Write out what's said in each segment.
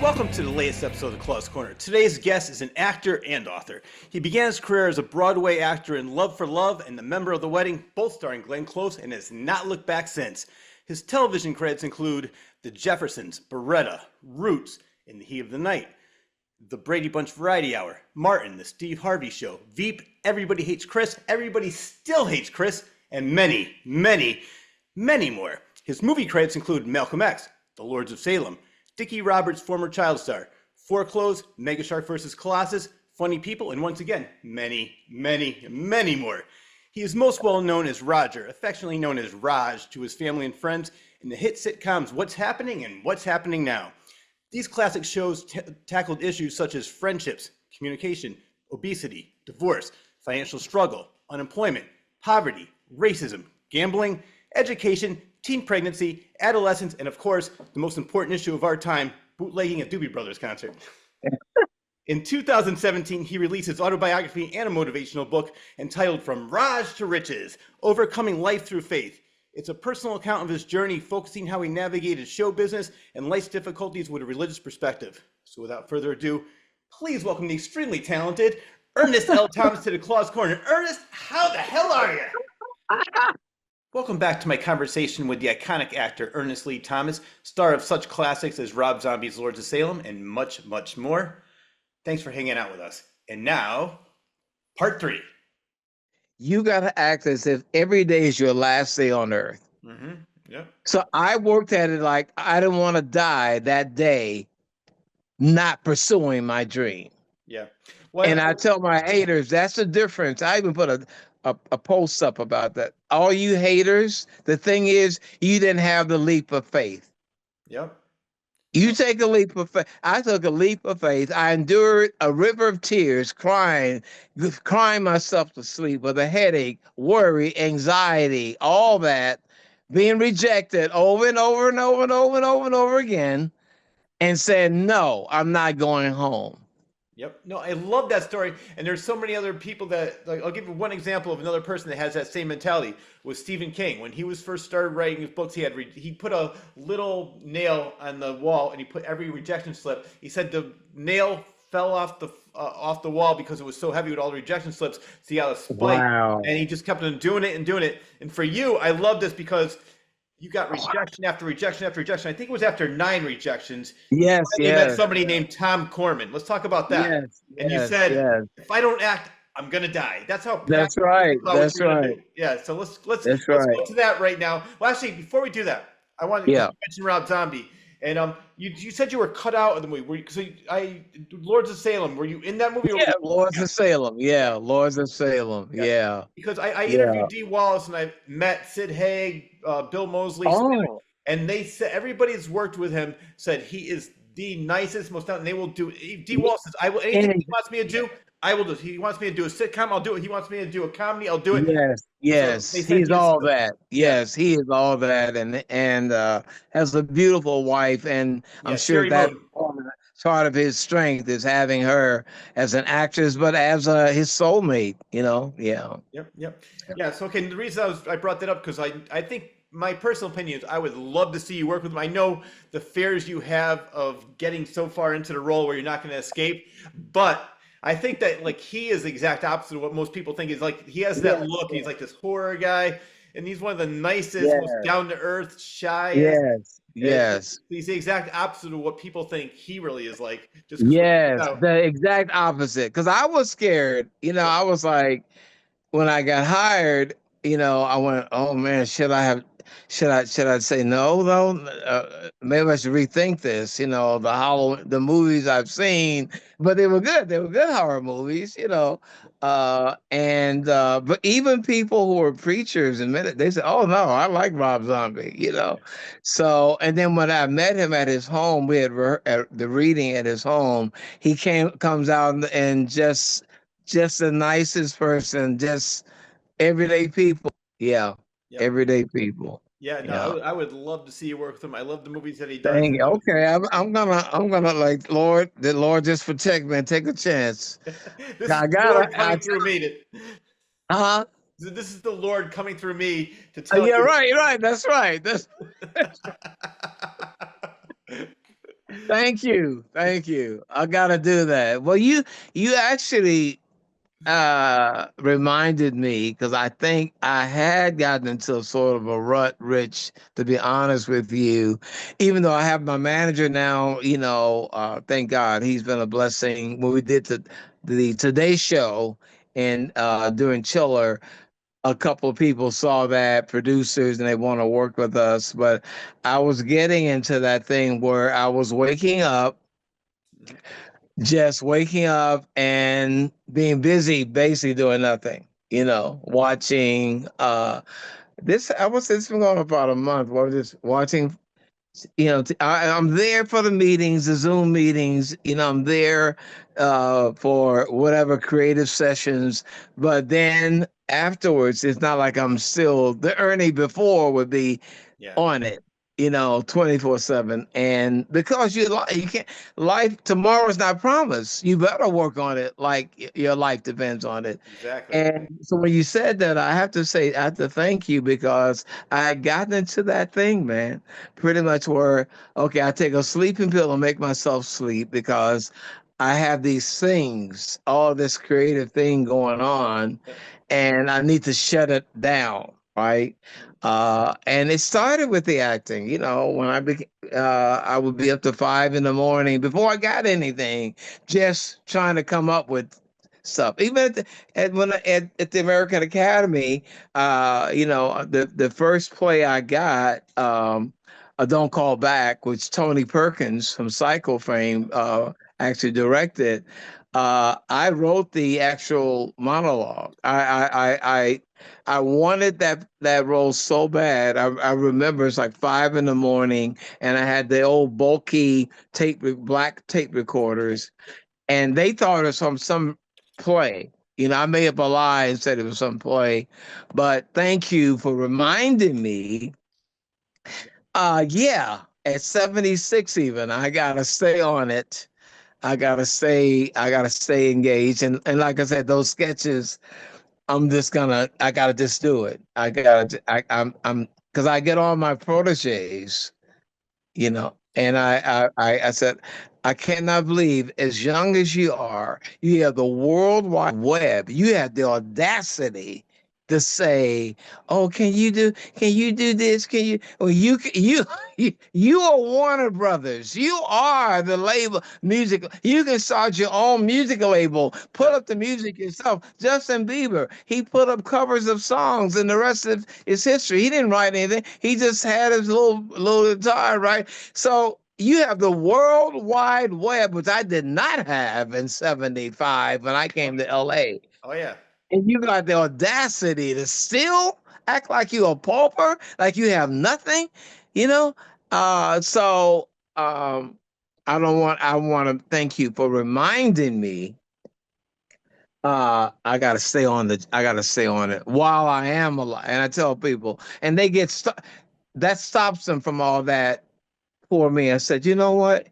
Welcome to the latest episode of Claw's Corner. Today's guest is an actor and author. He began his career as a Broadway actor in Love for Love and The Member of the Wedding, both starring Glenn Close, and has not looked back since. His television credits include The Jeffersons, Beretta, Roots, In the Heat of the Night, The Brady Bunch Variety Hour, Martin, The Steve Harvey Show, Veep, Everybody Hates Chris, Everybody Still Hates Chris, and many, many, many more. His movie credits include Malcolm X, The Lords of Salem, Dickie Roberts' former child star, Foreclosed, Mega Shark vs. Colossus, Funny People, and once again, many, many, many more. He is most well known as Roger, affectionately known as Raj to his family and friends, in the hit sitcoms What's Happening and What's Happening Now. These classic shows tackled issues such as friendships, communication, obesity, divorce, financial struggle, unemployment, poverty, racism, gambling, education, teen pregnancy, adolescence, and of course, the most important issue of our time, bootlegging a Doobie Brothers concert. In 2017, he released his autobiography and a motivational book entitled From Raj to Riches, Overcoming Life Through Faith. It's a personal account of his journey, focusing how he navigated show business and life's difficulties with a religious perspective. So without further ado, please welcome the extremely talented Ernest L. Thomas to the Claw's Corner. Ernest, how the hell are you? Welcome back to my conversation with the iconic actor Ernest Lee Thomas, star of such classics as Rob Zombie's Lords of Salem and much, much more. Thanks for hanging out with us. And now, part 3. You got to act as if every day is your last day on earth. Mm-hmm. Yeah. So I worked at it like I didn't want to die that day not pursuing my dream. Yeah. Well, and I tell my haters, that's the difference. I even put a post up about that. All you haters, the thing is, you didn't have the leap of faith. Yep. You take a leap of faith. I took a leap of faith. I endured a river of tears, crying myself to sleep with a headache, worry, anxiety, all that, being rejected over and over and over and over and over and over again, and said, no, I'm not going home. Yep. No, I love that story. And there's so many other people that, like, I'll give you one example of another person that has that same mentality. Was Stephen King. When he was first started writing his books, he put a little nail on the wall and he put every rejection slip. He said the nail fell off the wall because it was so heavy with all the rejection slips. So he got a spike. Wow. And he just kept on doing it and doing it. And for you, I love this because you got rejection after rejection after rejection. I think it was after 9 rejections. Yes, you met somebody named Tom Corman. Let's talk about that. Yes, and you said, if I don't act, I'm gonna die. That's how. That's right. That's right. Yeah. So let's go to that right now. Well, actually, before we do that, I wanted to mention Rob Zombie. And you said you were cut out of the movie. Lords of Salem. Were you in that movie? Yeah, Lords of Salem. Yeah, Lords of Salem. Yeah. Because I interviewed Dee Wallace and I met Sid Haig, Bill Moseley, and they said everybody that's worked with him said he is the nicest, most talented. And they will do. Dee Wallace says, "I will anything he wants me to do. I will do. He wants me to do a sitcom. I'll do it. He wants me to do a comedy. I'll do it." Yes, so he's all that. Yes, he is all that, and has a beautiful wife, and I'm sure that part of his strength is having her as an actress, but as his soulmate. Yep. Yeah. So okay, the reason I brought that up because I think my personal opinion is I would love to see you work with him. I know the fears you have of getting so far into the role where you're not going to escape, but I think that like he is the exact opposite of what most people think. Is like he has that look. He's like this horror guy, and he's one of the nicest, most down to earth, shy. Yes. He's the exact opposite of what people think he really is like. The exact opposite. Because I was scared. I was like, when I got hired, I went, oh man, should I say no though? Maybe I should rethink this. The movies I've seen, but they were good. They were good horror movies. But even people who were preachers admitted, they said, "Oh no, I like Rob Zombie." So and then when I met him at his home, we had the reading at his home. He comes out and just the nicest person, just everyday people. Everyday people. I would love to see you work with him. I love the movies that he does. Okay, I'm gonna like Lord. The Lord just protect me and take a chance. This is the Lord coming through me. This is the Lord coming through me to tell you. Right. That's right. Thank you. Thank you. I gotta do that. Well, you actually reminded me because I think I had gotten into sort of a rut, Rich, to be honest with you. Even though I have my manager now, thank God he's been a blessing. When we did the Today Show and during Chiller, a couple of people saw that, producers, and they want to work with us. But I was getting into that thing where I was waking up, just waking up and being busy, basically doing nothing, watching this. I was It's been going about a month. What was this watching? I'm there for the meetings, the Zoom meetings. I'm there for whatever creative sessions. But then afterwards, it's not like I'm still the Ernie before would be Yeah, on it, 24/7. And because you can't, life tomorrow is not promised. You better work on it like your life depends on it. exactly. And so when you said that, I have to say, I have to thank you because I had gotten into that thing, man, pretty much where, okay, I take a sleeping pill and make myself sleep because I have these things, all this creative thing going on, Yep. and I need to shut it down, right? And it started with the acting. When I would be up to 5 in the morning before I got anything, just trying to come up with stuff. Even at the American Academy, the first play I got, Don't Call Back, which Tony Perkins from Psycho fame actually directed. I wrote the actual monologue. I wanted that role so bad. I remember it's like 5 in the morning, and I had the old bulky black tape recorders, and they thought it was from some play. I made up a lie and said it was some play, but thank you for reminding me. Yeah, at 76, even I gotta stay on it. I gotta stay engaged. And like I said, those sketches, I gotta just do it. I'm because I get all my proteges, and I said, I cannot believe, as young as you are, you have the World Wide Web. You have the audacity to say, "Oh, can you do this? Can you? Well, you are Warner Brothers. You are the label music. You can start your own music label. Put Yep. up the music yourself." Justin Bieber, he put up covers of songs, and the rest of his history. He didn't write anything. He just had his little guitar, right? So you have the World Wide Web, which I did not have in '75 when I Oh, came to LA. oh yeah. And you got the audacity to still act like you a pauper, like you have nothing, you know? So I want to thank you for reminding me. I gotta stay on it while I am alive. And I tell people, and they get stuck. That stops them from all that for me. I said, you know what?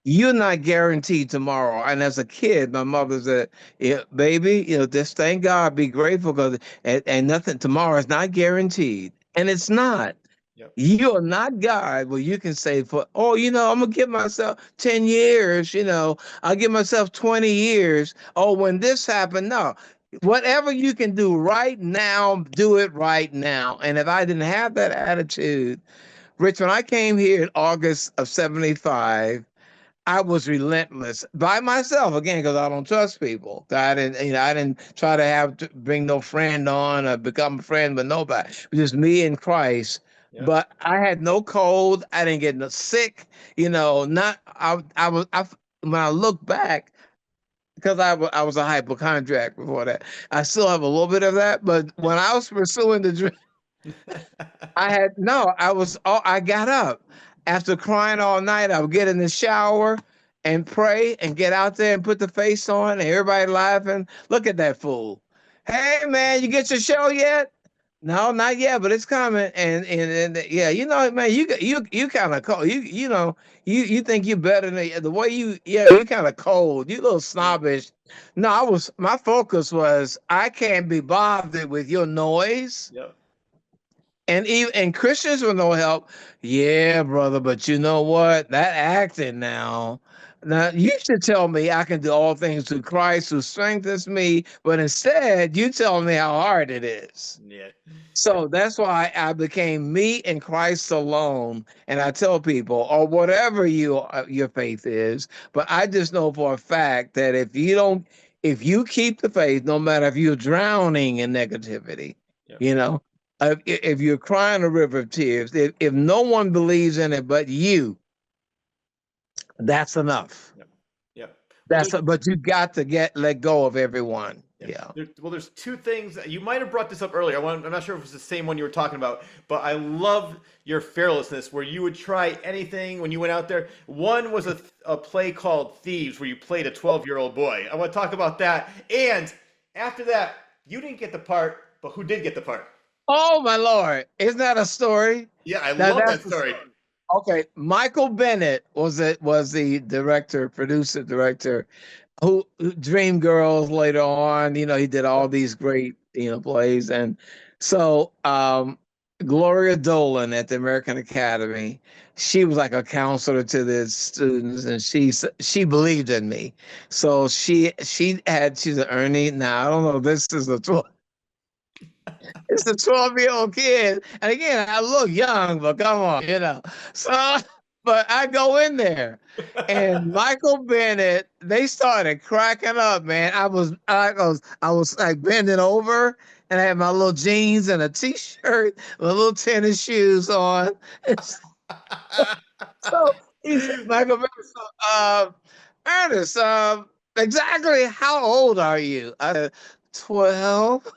You're not guaranteed tomorrow. And as a kid, my mother said, yeah, baby, just thank God, be grateful, because and nothing tomorrow is not guaranteed. And it's not. Yep. You're not God. Well, you can say, I'm gonna give myself 10 years, I'll give myself 20 years. Oh, when this happened, no. Whatever you can do right now, do it right now. And if I didn't have that attitude, Rich, when I came here in August of '75, I was relentless by myself again because I don't trust people. I didn't try to bring no friend on or become a friend with nobody. It was just me and Christ. Yep. But I had no cold. I didn't get no sick. Not I was I when I look back, because I was a hypochondriac before that. I still have a little bit of that, but when I was pursuing the dream, I had no, I was oh, I got up after crying all night. I would get in the shower and pray and get out there and put the face on, and everybody laughing. Look at that fool. Hey man, you get your show yet? No, not yet, but it's coming. And yeah, man, you kind of cold. You think you're better than the way you kind of cold. You a little Yeah. snobbish. No, my focus was I can't be bothered with your noise. Yep. And even and Christians with no help. Yeah, brother, but you know what? That acting now. Now you should tell me I can do all things through Christ who strengthens me, but instead you tell me how hard it is. Yeah. So that's why I became me in Christ alone. And I tell people, or whatever your faith is, but I just know for a fact that if you keep the faith, no matter if you're drowning in negativity, Yep. you know, if you're crying a river of tears, if no one believes in it but you, that's enough. Yep. Yep. Well, there's But you got to let go of everyone. yeah. Yeah. There's two things that you might have brought this up earlier. I'm not sure if it's the same one you were talking about, but I love your fearlessness where you would try anything when you went out there. One was a play called Thieves where you played a 12-year-old boy. I want to talk about that. And after that, you didn't get the part, but who did get the part? Oh my Lord. Isn't that a story? Yeah, I Now love that's that the story. story. Okay. Michael Bennett was the director, producer, director who Dream Girls later on, he did all these great, plays. And so Gloria Dolan at the American Academy, she was like a counselor to the students, and she believed in me. So she's an Ernie. Now I don't know. This is a it's a 12-year-old kid. And again, I look young, but come on. So, but I go in there and Michael Bennett, they started cracking up, man. I was like bending over and I had my little jeans and a t-shirt, with little tennis shoes on. So he said, Michael Bennett, Ernest, exactly how old are you? I said, 12.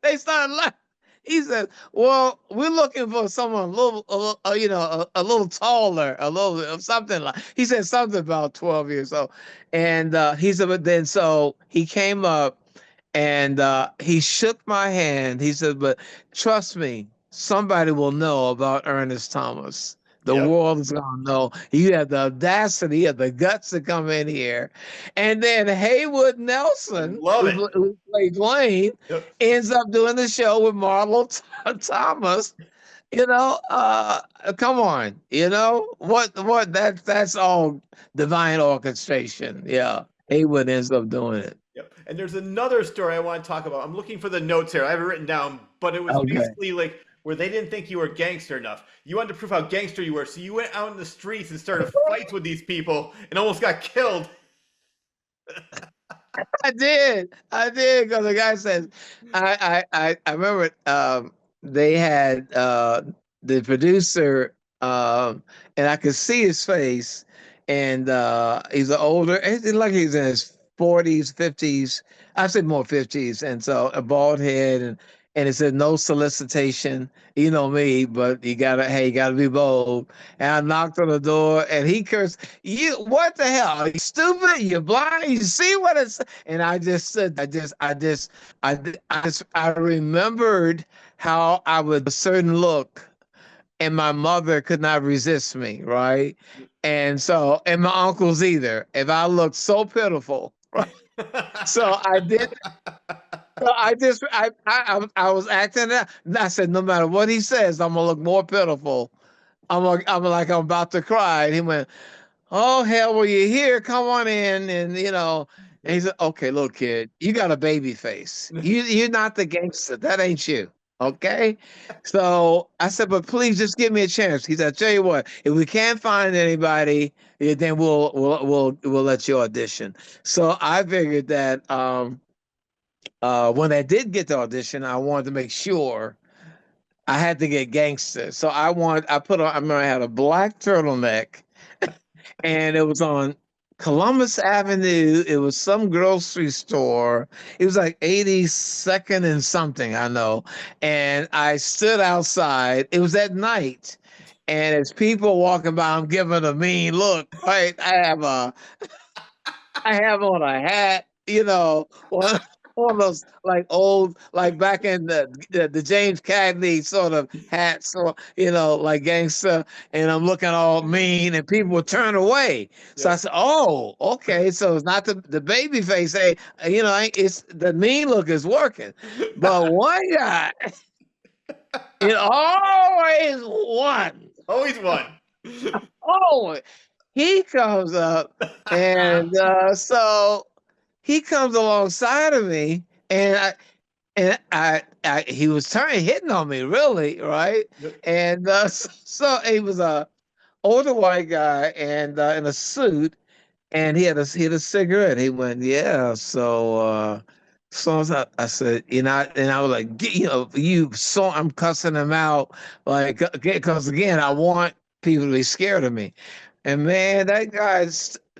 They started laughing. He said, "Well, we're looking for someone a little taller, a little something like." He said something about 12 years old, and he said, but then so he came up and he shook my hand. He said, "But trust me, somebody will know about Ernest Thomas." The Yep. world is gonna know. You have the audacity, you have the guts to come in here. And then Haywood Nelson, Love it. who played Wayne, Yep. ends up doing the show with Marlo Thomas. Come on, that's all divine orchestration. Yeah, Haywood ends up doing it. Yep. And there's another story I want to talk about. I'm looking for the notes here. I have it written down, but it was Okay. basically like where they didn't think you were gangster enough. You wanted to prove how gangster you were, so you went out in the streets and started fights with these people and almost got killed. I did, because the guy says, I remember they had the producer, and I could see his face, and he's an older, like he's in his 40s, 50s, I said more 50s, and so a bald head, and it said no solicitation. You know me, but you gotta be bold. And I knocked on the door, and he cursed, "You, what the hell? Are you stupid? You blind? You see what it's?" And I just said, I remembered how I would a certain look, and my mother could not resist me, right? And my uncles either. If I looked so pitiful, right? So I did. So I was acting out. I said, no matter what he says, I'm gonna look more pitiful. I'm like I'm about to cry. And he went, "Oh hell, well you're here. Come on in." And he said, "Okay, little kid, you got a baby face. You're not the gangster. That ain't you. Okay." So I said, "But please just give me a chance." He said, "I tell you what, if we can't find anybody, then we'll let you audition." So I figured that when I did get the audition, I wanted to make sure I had to get gangster. So I remember I had a black turtleneck, and it was on Columbus Avenue. It was some grocery store. It was like 82nd and something, I know. And I stood outside. It was at night. And as people walking by, I'm giving a mean look, right? I have on a hat, one of those like old, like back in the James Cagney sort of hats, or like gangster, and I'm looking all mean, and people would turn away. So I Yep. said, "Oh, okay, so it's not the baby face. Hey, it's the mean look is working." But one guy, It always won. Always one. Oh, he comes up, and so he comes alongside of me, and he was turning hitting on me, really, right? Yep. And so he was a older white guy and in a suit, and he had a cigarette. He went, yeah. So I said, and I was like, So I'm cussing him out, like, because again, I want people to be scared of me. And man, that guy,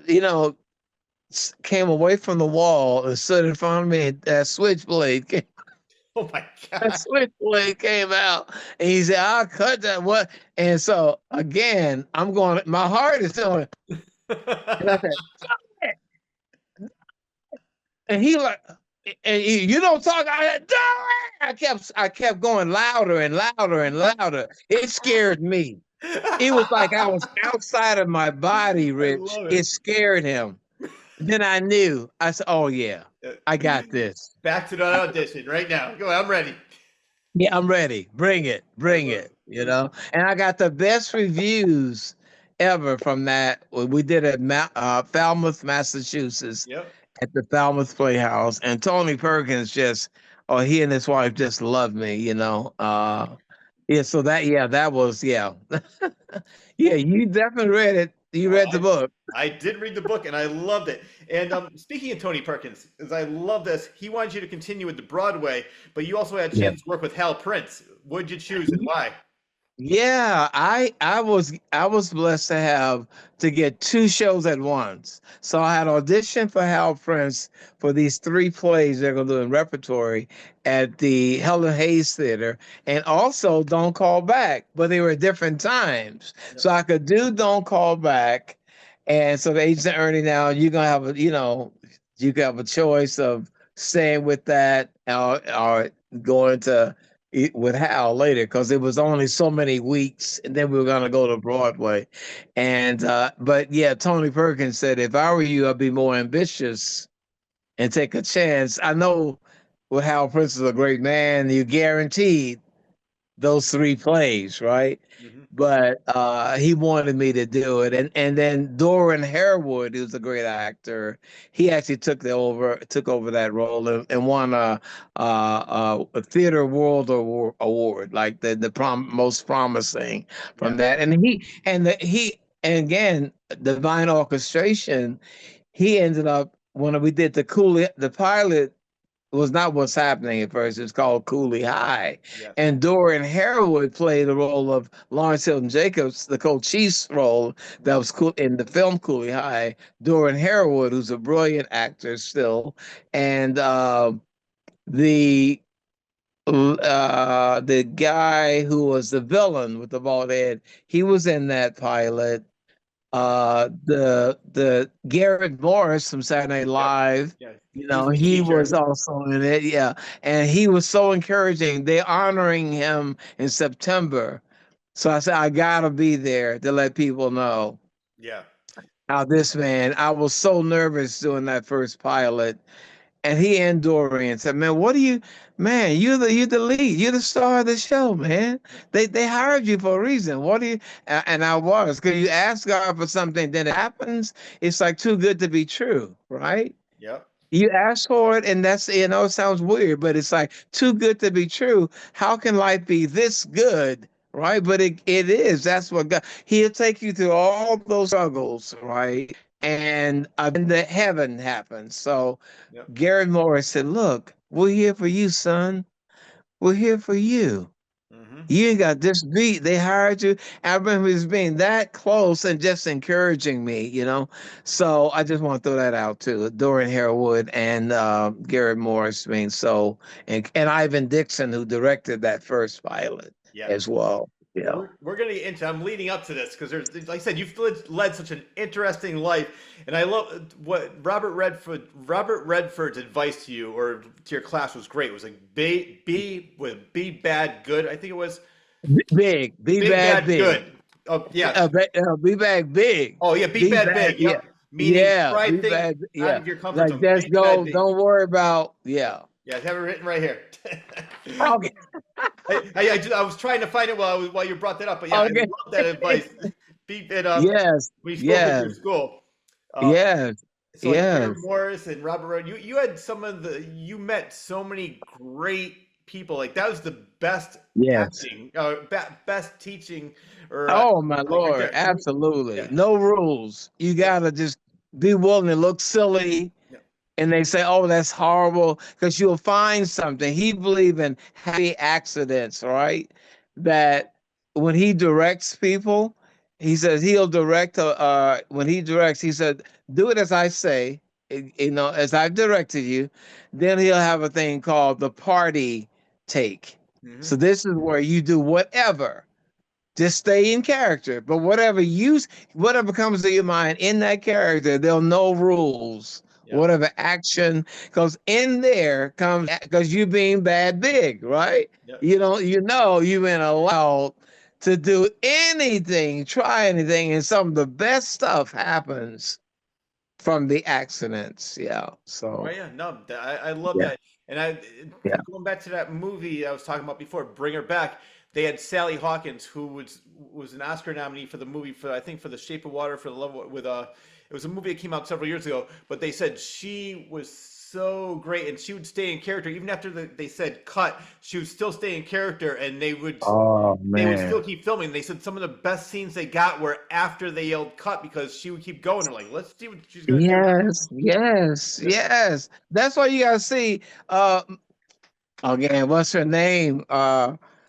you know, came away from the wall and stood in front of me. And that switchblade came, Oh my that God. switchblade came out, and he said, "I'll cut that." What? And so again, I'm going. My heart is doing. And I said, and he like, you don't talk. I kept going louder and louder and louder. It scared me. It was like I was outside of my body, I Rich. love It it. scared him. Then I knew. I said, "Oh yeah, I got this. Back to the audition right now. Go, I'm ready. Yeah, I'm ready. Bring it, I bring love it." it. And I got the best reviews ever from that. We did it at Falmouth, Massachusetts, Yep. at the Falmouth Playhouse, and Tony Perkins just, oh, he and his wife just loved me. Yeah, so that was, yeah. Yeah, Well, you definitely read it. You oh, read the book. I did read the book and I loved it. And speaking of Tony Perkins, as I love this, he wanted you to continue with the Broadway, but you also had a Yeah. chance to work with Hal Prince. What did you choose and why? Yeah, I was blessed to get two shows at once. So I had auditioned for Hal Prince for these three plays they're gonna do in repertory at the Helen Hayes Theater, and also Don't Call Back, but they were at different times. Yep. So I could do Don't Call Back, and so the agents are earning now. You're gonna have you can have a choice of staying with that or going to with Hal later, because it was only so many weeks, and then we were gonna go to Broadway. And but yeah, Tony Perkins said, if I were you, I'd be more ambitious and take a chance. I know with Hal Prince is a great man, you guaranteed those three plays, right? Hmm. But he wanted me to do it, and then Doran Harewood, who's a great actor, he actually took over that role and won a Theater World Award, like most promising Yeah. from that. And again, Divine Orchestration. He ended up when we did the pilot was not what's happening at first. It's called Cooley High. Yes. And Dorian Harewood played the role of Lawrence Hilton Jacobs, the Coach Chiefs role that was cool in the film Cooley High. Dorian Harewood, who's a brilliant actor still, and the the guy who was the villain with the bald head, he was in that pilot. The Garrett Morris from Saturday Night Yep. Live, Yeah. He's the he was teacher. also in it. Yeah, and he was so encouraging. They're honoring him in September, so I said I gotta be there to let people know Yeah. how this man. I was so nervous doing that first pilot, and he and Dorian said, "Man, what do you, man? You're the lead. You're the star of the show, man. They hired you for a reason. What do you?" And I was, because you ask God for something, then it happens. It's like too good to be true, right? Yep. You ask for it, and that's, it sounds weird, but it's like too good to be true. How can life be this good? Right. But it is. That's what God, he'll take you through all those struggles, right? And then the heaven happens. So Yep. Gary Morris said, "Look, we're here for you, son. We're here for you. Hmm. You ain't got this beat. They hired you." I remember just being that close and just encouraging me. So I just want to throw that out too. Dorian Harewood and Gary Morris being so, and Ivan Dixon, who directed that first pilot Yeah. as well. Well, Yeah. we're going to get into. I'm leading up to this because like I said, you've led such an interesting life, and I love what Robert Redford's advice to you or to your class was great. It was like be bad good. I think it was Big, be big bad, bad big. good. Oh yes. Be back big. Oh yeah, be Be bad bad. big. Yeah. Yep. Meaning Yeah. try Be things bad. out Yeah. of your comfort Like zone. just Big bad go. big. Don't worry about. Yeah. Yeah, I have it written right here. Okay. I was trying to find it while you brought that up, but yeah, I Okay. love that advice. Beat it Yes. when you spoke at your Yes. school. Uh, Yes. so like Graham Yes. Morris and Robert Rowe, you had you met so many great people. Like that was the best Yes. acting, best teaching, or Oh my like right Lord. there. Absolutely. Yeah, No rules. You yeah, gotta just be willing to look silly. yeah. And they say, "Oh, that's horrible," because you'll find something. He believe in happy accidents, right? That when he directs people, he says he'll direct. When he directs, he said, "Do it as I say, as I've directed you." Then he'll have a thing called the party take. Hmm. So this is where you do whatever, just stay in character. But whatever comes to your mind in that character, there'll no rules. Yep, Whatever action, because in there comes because you being bad big, right? yep. You've been allowed to do anything, try anything, and some of the best stuff happens from the accidents. Yeah. Oh So yeah, no, I love yeah, that. And yeah. going back to that movie I was talking about before, Bring Her Back. They had Sally Hawkins, who was an Oscar nominee for the movie for I think for The Shape of Water for the love with it was a movie that came out several years ago. But they said she was so great, and she would stay in character even after they said cut. She would still stay in character, and Oh they would still man. keep filming. They said some of the best scenes they got were after they yelled cut because she would keep going. They're like, let's see what she's gonna do now. Yes, yes, Yep. yes. That's why you gotta see. Again, what's her name?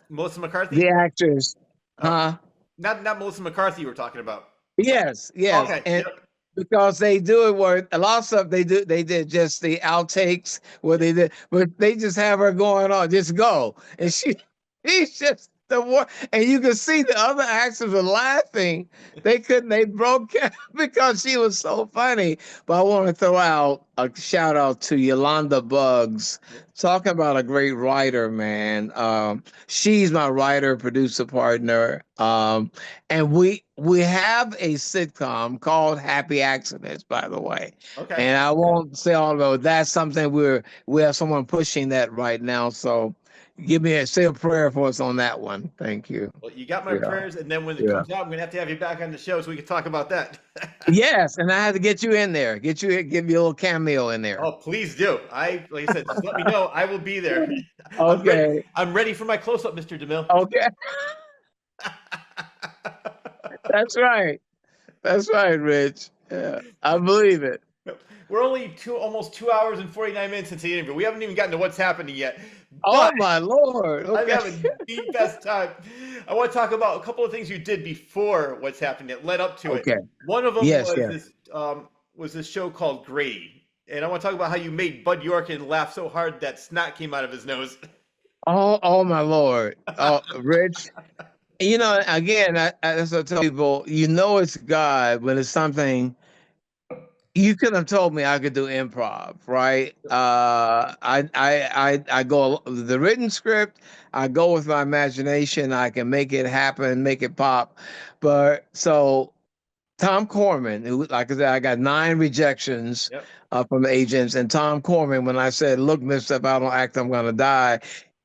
Melissa The McCarthy. actress, Oh, huh? not Melissa McCarthy you were talking about. Yes, yes, Okay, and yep. because they do it where a lot of stuff they did just the outtakes where Yeah, they did, but they just have her going on, just go, yeah. and she's just the one, and you can see the other actors were laughing. They broke because she was so funny. But I want to throw out a shout out to Yolanda Buggs. Yep. Talking about a great writer, man. She's my writer producer partner. And we have a sitcom called Happy Accidents, by the way. Okay. And I won't say all about that's something we have someone pushing that right now. So say a prayer for us on that one. Thank you. Well, you got my Yeah. prayers, and then when it Yeah. comes out, I'm gonna have you back on the show so we can talk about that. Yes, and I had to get you in there. Give you a little cameo in there. Oh, please do. Like I said, just let me know. I will be there. I'm ready. Okay. I'm ready for my close up, Mr. DeMille. Okay. That's right. That's right, Rich. Yeah. I believe it. We're only almost 2 hours and 49 minutes into the interview. We haven't even gotten to what's happening yet, Oh but my Lord. I'm Okay. having the best time. I want to talk about a couple of things you did before what's happening that led up to it. Okay. One of them Yes, yes. was this show called Grady, and I want to talk about how you made Bud Yorkin laugh so hard that snot came out of his nose. Oh my Lord. Oh, Rich. Again, that's what I tell people. It's God when it's something you could have told me I could do improv, right? I go the written script. I go with my imagination. I can make it happen, make it pop. But so Tom Corman, who, like I said, I got 9 rejections Yep. from agents, and Tom Corman, when I said, "Look, Mister, if I don't act, I'm gonna die,"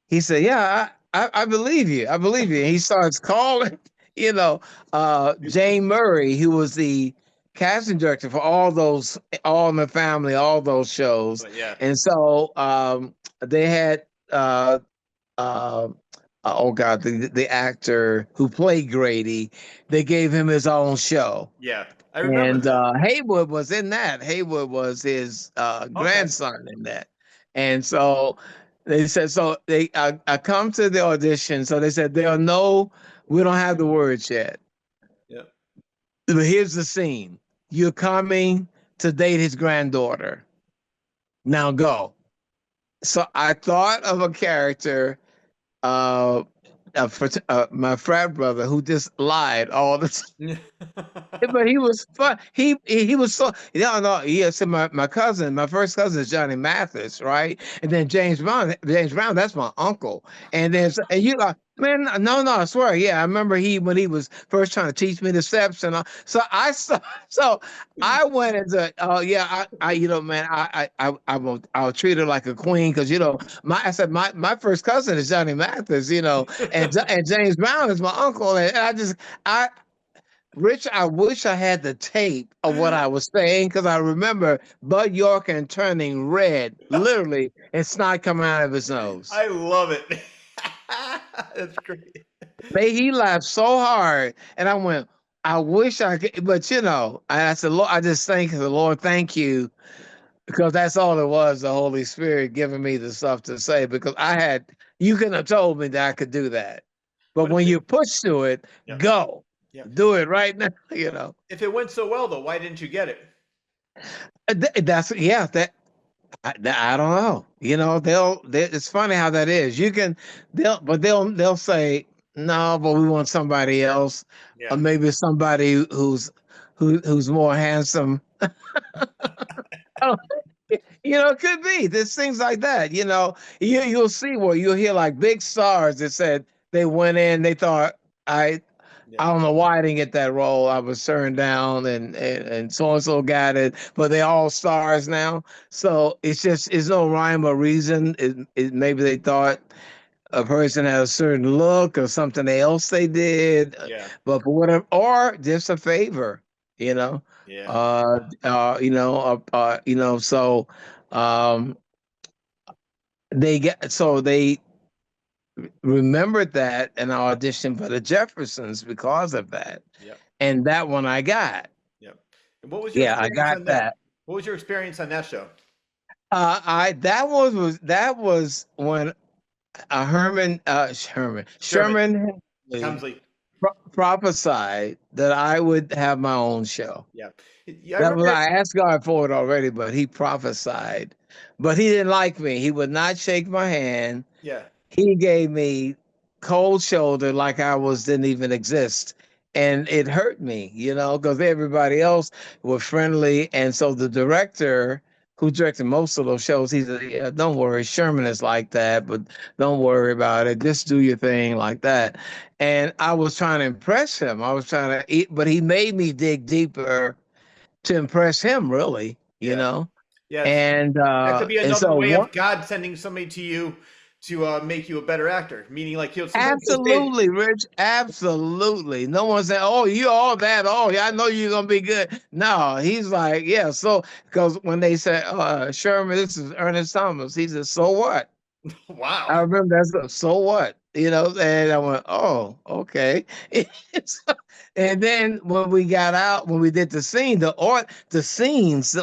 he said, "Yeah, I believe you. I believe you." And he starts calling, you know, Jane Murray, who was the casting director for all those, All in the Family, all those shows, But yeah, and so they had. Uh, oh God, the actor who played Grady, they gave him his own show. yeah, I remember And that. Haywood was in that. Haywood was his Okay. grandson in that. And so they said, so I come to the audition. So they said, we don't have the words yet. Yep. But here's the scene. You're coming to date his granddaughter. Now go. So I thought of a character, my frat brother who just lied all the time. But he was fun. He was so no. Yeah, so my cousin, my first cousin is Johnny Mathis, right? And then James Brown, that's my uncle. And then and you man, no, I swear, yeah, I remember when he was first trying to teach me the steps and all. So I saw, so I went into yeah, I you know, man, I'll treat her like a queen because you know I said my first cousin is Johnny Mathis, you know, and James Brown is my uncle, and I Rich, I wish I had the tape of what I was saying because I remember Bud Yorkin turning red, literally, and snot coming out of his nose. I love it. That's great. May he laughed so hard, and I went, "I wish I could," but you know, I said, "Lord, I just thank the Lord, thank you," because that's all it was, the Holy Spirit giving me the stuff to say. Because you couldn't have told me that I could do that, but But if when it, you push to it, yeah, go, yeah. do it right now, you know. If it went so well, though, why didn't you get it? That's yeah. I don't know. You know, it's funny how that is. They'll say no, but we want somebody else, or Yeah, maybe somebody who's more handsome. Oh, you know, it could be. There's things like that. You know, you'll see where you'll hear like big stars that said they went in, they thought I yeah, I don't know why I didn't get that role. I was turned down, and so and so got it, but they all stars now. So it's no rhyme or reason. Maybe they thought a person had a certain look or something else they did, yeah, but for whatever, or just a favor, you know, yeah, you know. So um, they remembered that and I auditioned for the Jeffersons because of that. yeah, And that one I got. yeah. And what was your Yeah, I experience got on that? that. What was your experience on that show? I that was when Sherman, Sherman Hemsley Hemsley. prophesied that I would have my own show. Yeah, yeah. I That was remember. I asked God for it already, but he prophesied. But he didn't like me. He would not shake my hand. Yeah, He gave me cold shoulder like didn't even exist. And it hurt me, you know, because everybody else was friendly. And so the director who directed most of those shows, he said, yeah, don't worry, Sherman is like that, but don't worry about it. Just do your thing like that. And I was trying to impress him. I was trying to eat, but he made me dig deeper to impress him, really, you yeah, know. yeah. That could And be and another so way one of God sending somebody to you to make you a better actor. Meaning, like sometimes he'll say, Absolutely, Rich. Absolutely. No one said, "Oh, you all that. Oh, yeah, I know you're gonna be good." No, he's like, yeah. So, because when they said, "Sherman, this is Ernest Thomas," he said, "So what?" "Wow, I remember that's so what, you know. And I went, "Oh, okay." So- and then when we got out, when we did the scene, the audience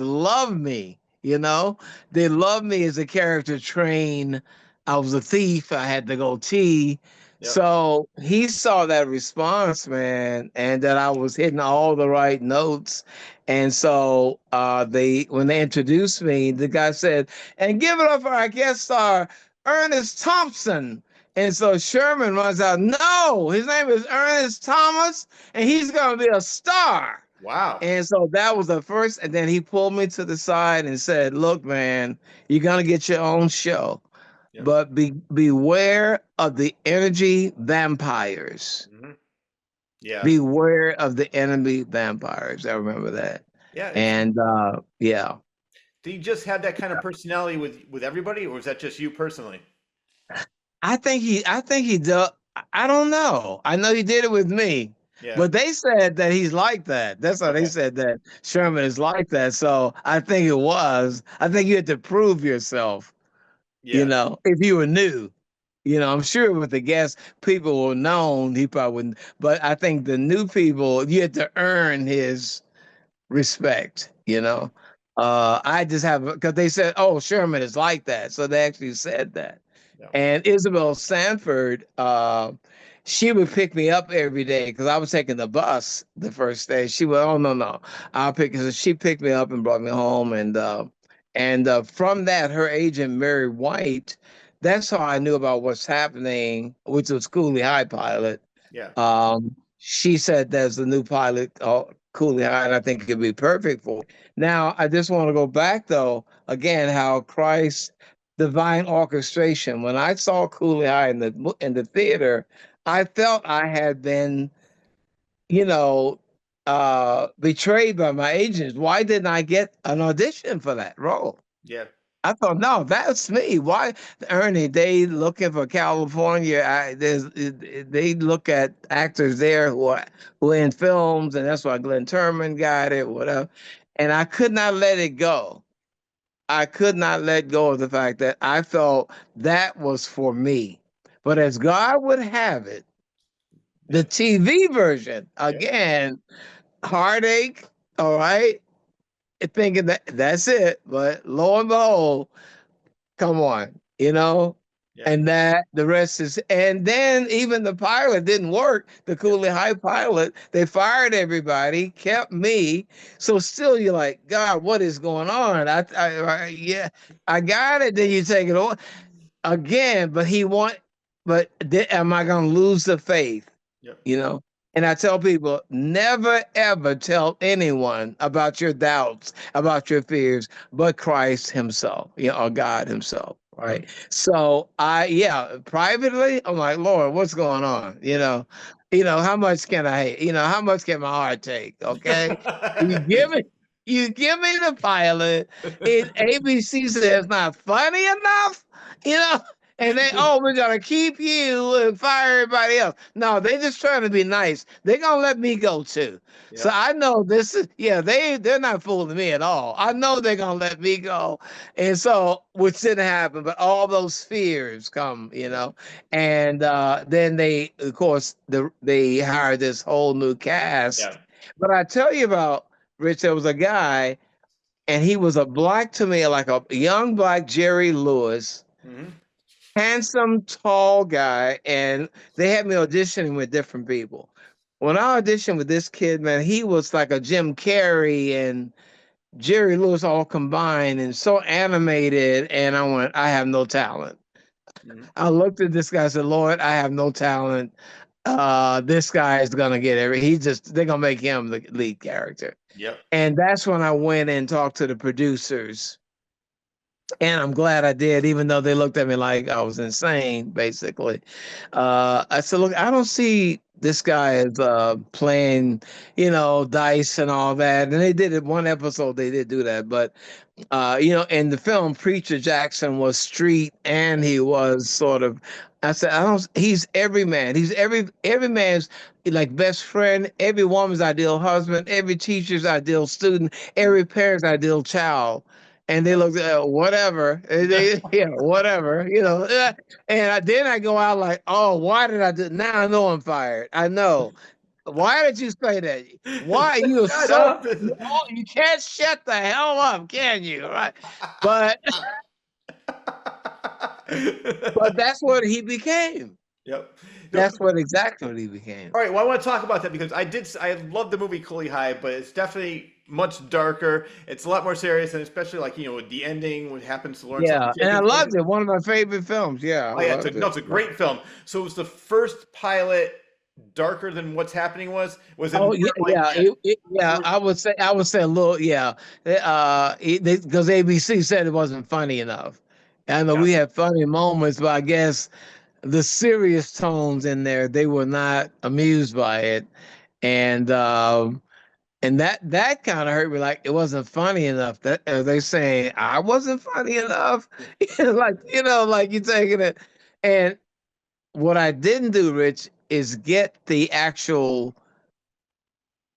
loved me. You know, they loved me as a character trained. I was a thief. I had to go tea. yep, So he saw that response, man, and that I was hitting all the right notes. And so they when they introduced me, the guy said, and give it up for our guest star, Ernest Thompson. And so Sherman runs out, no, his name is Ernest Thomas, and he's going to be a star. wow." And so that was the first. And then he pulled me to the side and said, look, man, you're going to get your own show, Yep. but beware of the energy vampires. Hmm. Yeah, Beware of the enemy vampires. I remember that. yeah. And yeah. Do you just have that kind of personality with everybody, or is that just you personally? I think he does. I don't know. I know he did it with me, Yeah. but they said that he's like that. That's how they Okay. said that Sherman is like that. So I think it was. I think you had to prove yourself, you Yeah. know, if you were new. You know, I'm sure with the guests, people were known, he probably wouldn't. But I think the new people, you had to earn his respect, you know. I just have because they said, oh, Sherman is like that. So they actually said that. Yeah. And Isabel Sanford, she would pick me up every day because I was taking the bus the first day. She would, oh no, I'll pick. So she picked me up and brought me home, and from that, her agent Mary White. That's how I knew about what's happening, which was Cooley High pilot. Yeah. she said there's a new pilot called Cooley High, and I think it could be perfect for it. Now, I just want to go back though, again, how Christ divine orchestration. When I saw Cooley High in the theater, I felt I had been, you know, betrayed by my agents. Why didn't I get an audition for that role? Yeah. I thought, no, that's me. Why, Ernie? They looking for California. They look at actors there who are in films, and that's why Glenn Turman got it, whatever. And I could not let it go. I could not let go of the fact that I felt that was for me. But as God would have it, the Yep. TV version Yep. again, heartache. All right, thinking that that's it, but lo and behold, come on, Yep. and that the rest is, and then even the pilot didn't work. The Yep. Cooley High pilot, they fired everybody, kept me. So still, you're like, God, what is going on? Yeah, I got it. Then you take it on again, but am I going to lose the faith? Yep. you know. And I tell people, never ever tell anyone about your doubts, about your fears, but Christ Himself, or God Himself, Yep. right? So yeah, privately, I'm like, Lord, what's going on? Yep. How much can how much can my heart take? Okay, you give me, you give me the pilot. ABC says not funny enough, you know and we're gonna keep you and fire everybody else. No, they just trying to be nice. They're gonna let me go too. So Yep. I know this is, yeah, they're not fooling me at all. I know they're gonna let me go. And so which didn't happen, but all those fears come, Yep. and then they of course they hired this whole new cast. Yep. But I tell you about Rich, there was a guy, and he was a black to me, like a young black Jerry Lewis, Mm-hmm. handsome, tall guy, and they had me auditioning with different people. When I auditioned with this kid, man, he was like a Jim Carrey and Jerry Lewis all combined and so animated. And I went, I have no talent. Mm-hmm. I looked at this guy and said, Lord, I have no talent. This guy is gonna get they're gonna make him the lead character. Yep. And that's when I went and talked to the producers, and I'm glad I did, even though they looked at me like I was insane, basically. I said, look, I don't see this guy as playing, dice and all that. And they did it one episode, they did do that. But, in the film, Preacher Jackson was street and he was sort of, I said, he's every man. He's every man's like best friend, every woman's ideal husband, every teacher's ideal student, Mm-hmm. every parent's ideal child. And they Yep. looked at whatever. Yeah, whatever, then I go out like, oh, why did I do? Now I know I'm fired. I know. Why did you say that? Why you are Shut so up. you can't shut the hell up, can you? Right? But that's what he became. Yep. No. That's what exactly what he became. All right. Well, I want to talk about that because I love the movie Cooley High, but it's definitely much darker. It's a lot more serious, and especially like with the ending, what happens to Lawrence Yeah, and I Jenkins' loved character. it. One of my favorite films. Yeah, I Oh yeah, it's a, loved no, it. it's a great film. So it was the first pilot darker than what's happening was it more Oh yeah, like yeah, yeah. more, I would say a little, yeah. Because ABC said it wasn't funny enough. I know yeah. we had funny moments, but I guess the serious tones in there, they were not amused by it, and that kind of hurt me. Like it wasn't funny enough. That they saying I wasn't funny enough, like you taking it. And what I didn't do, Rich, is get the actual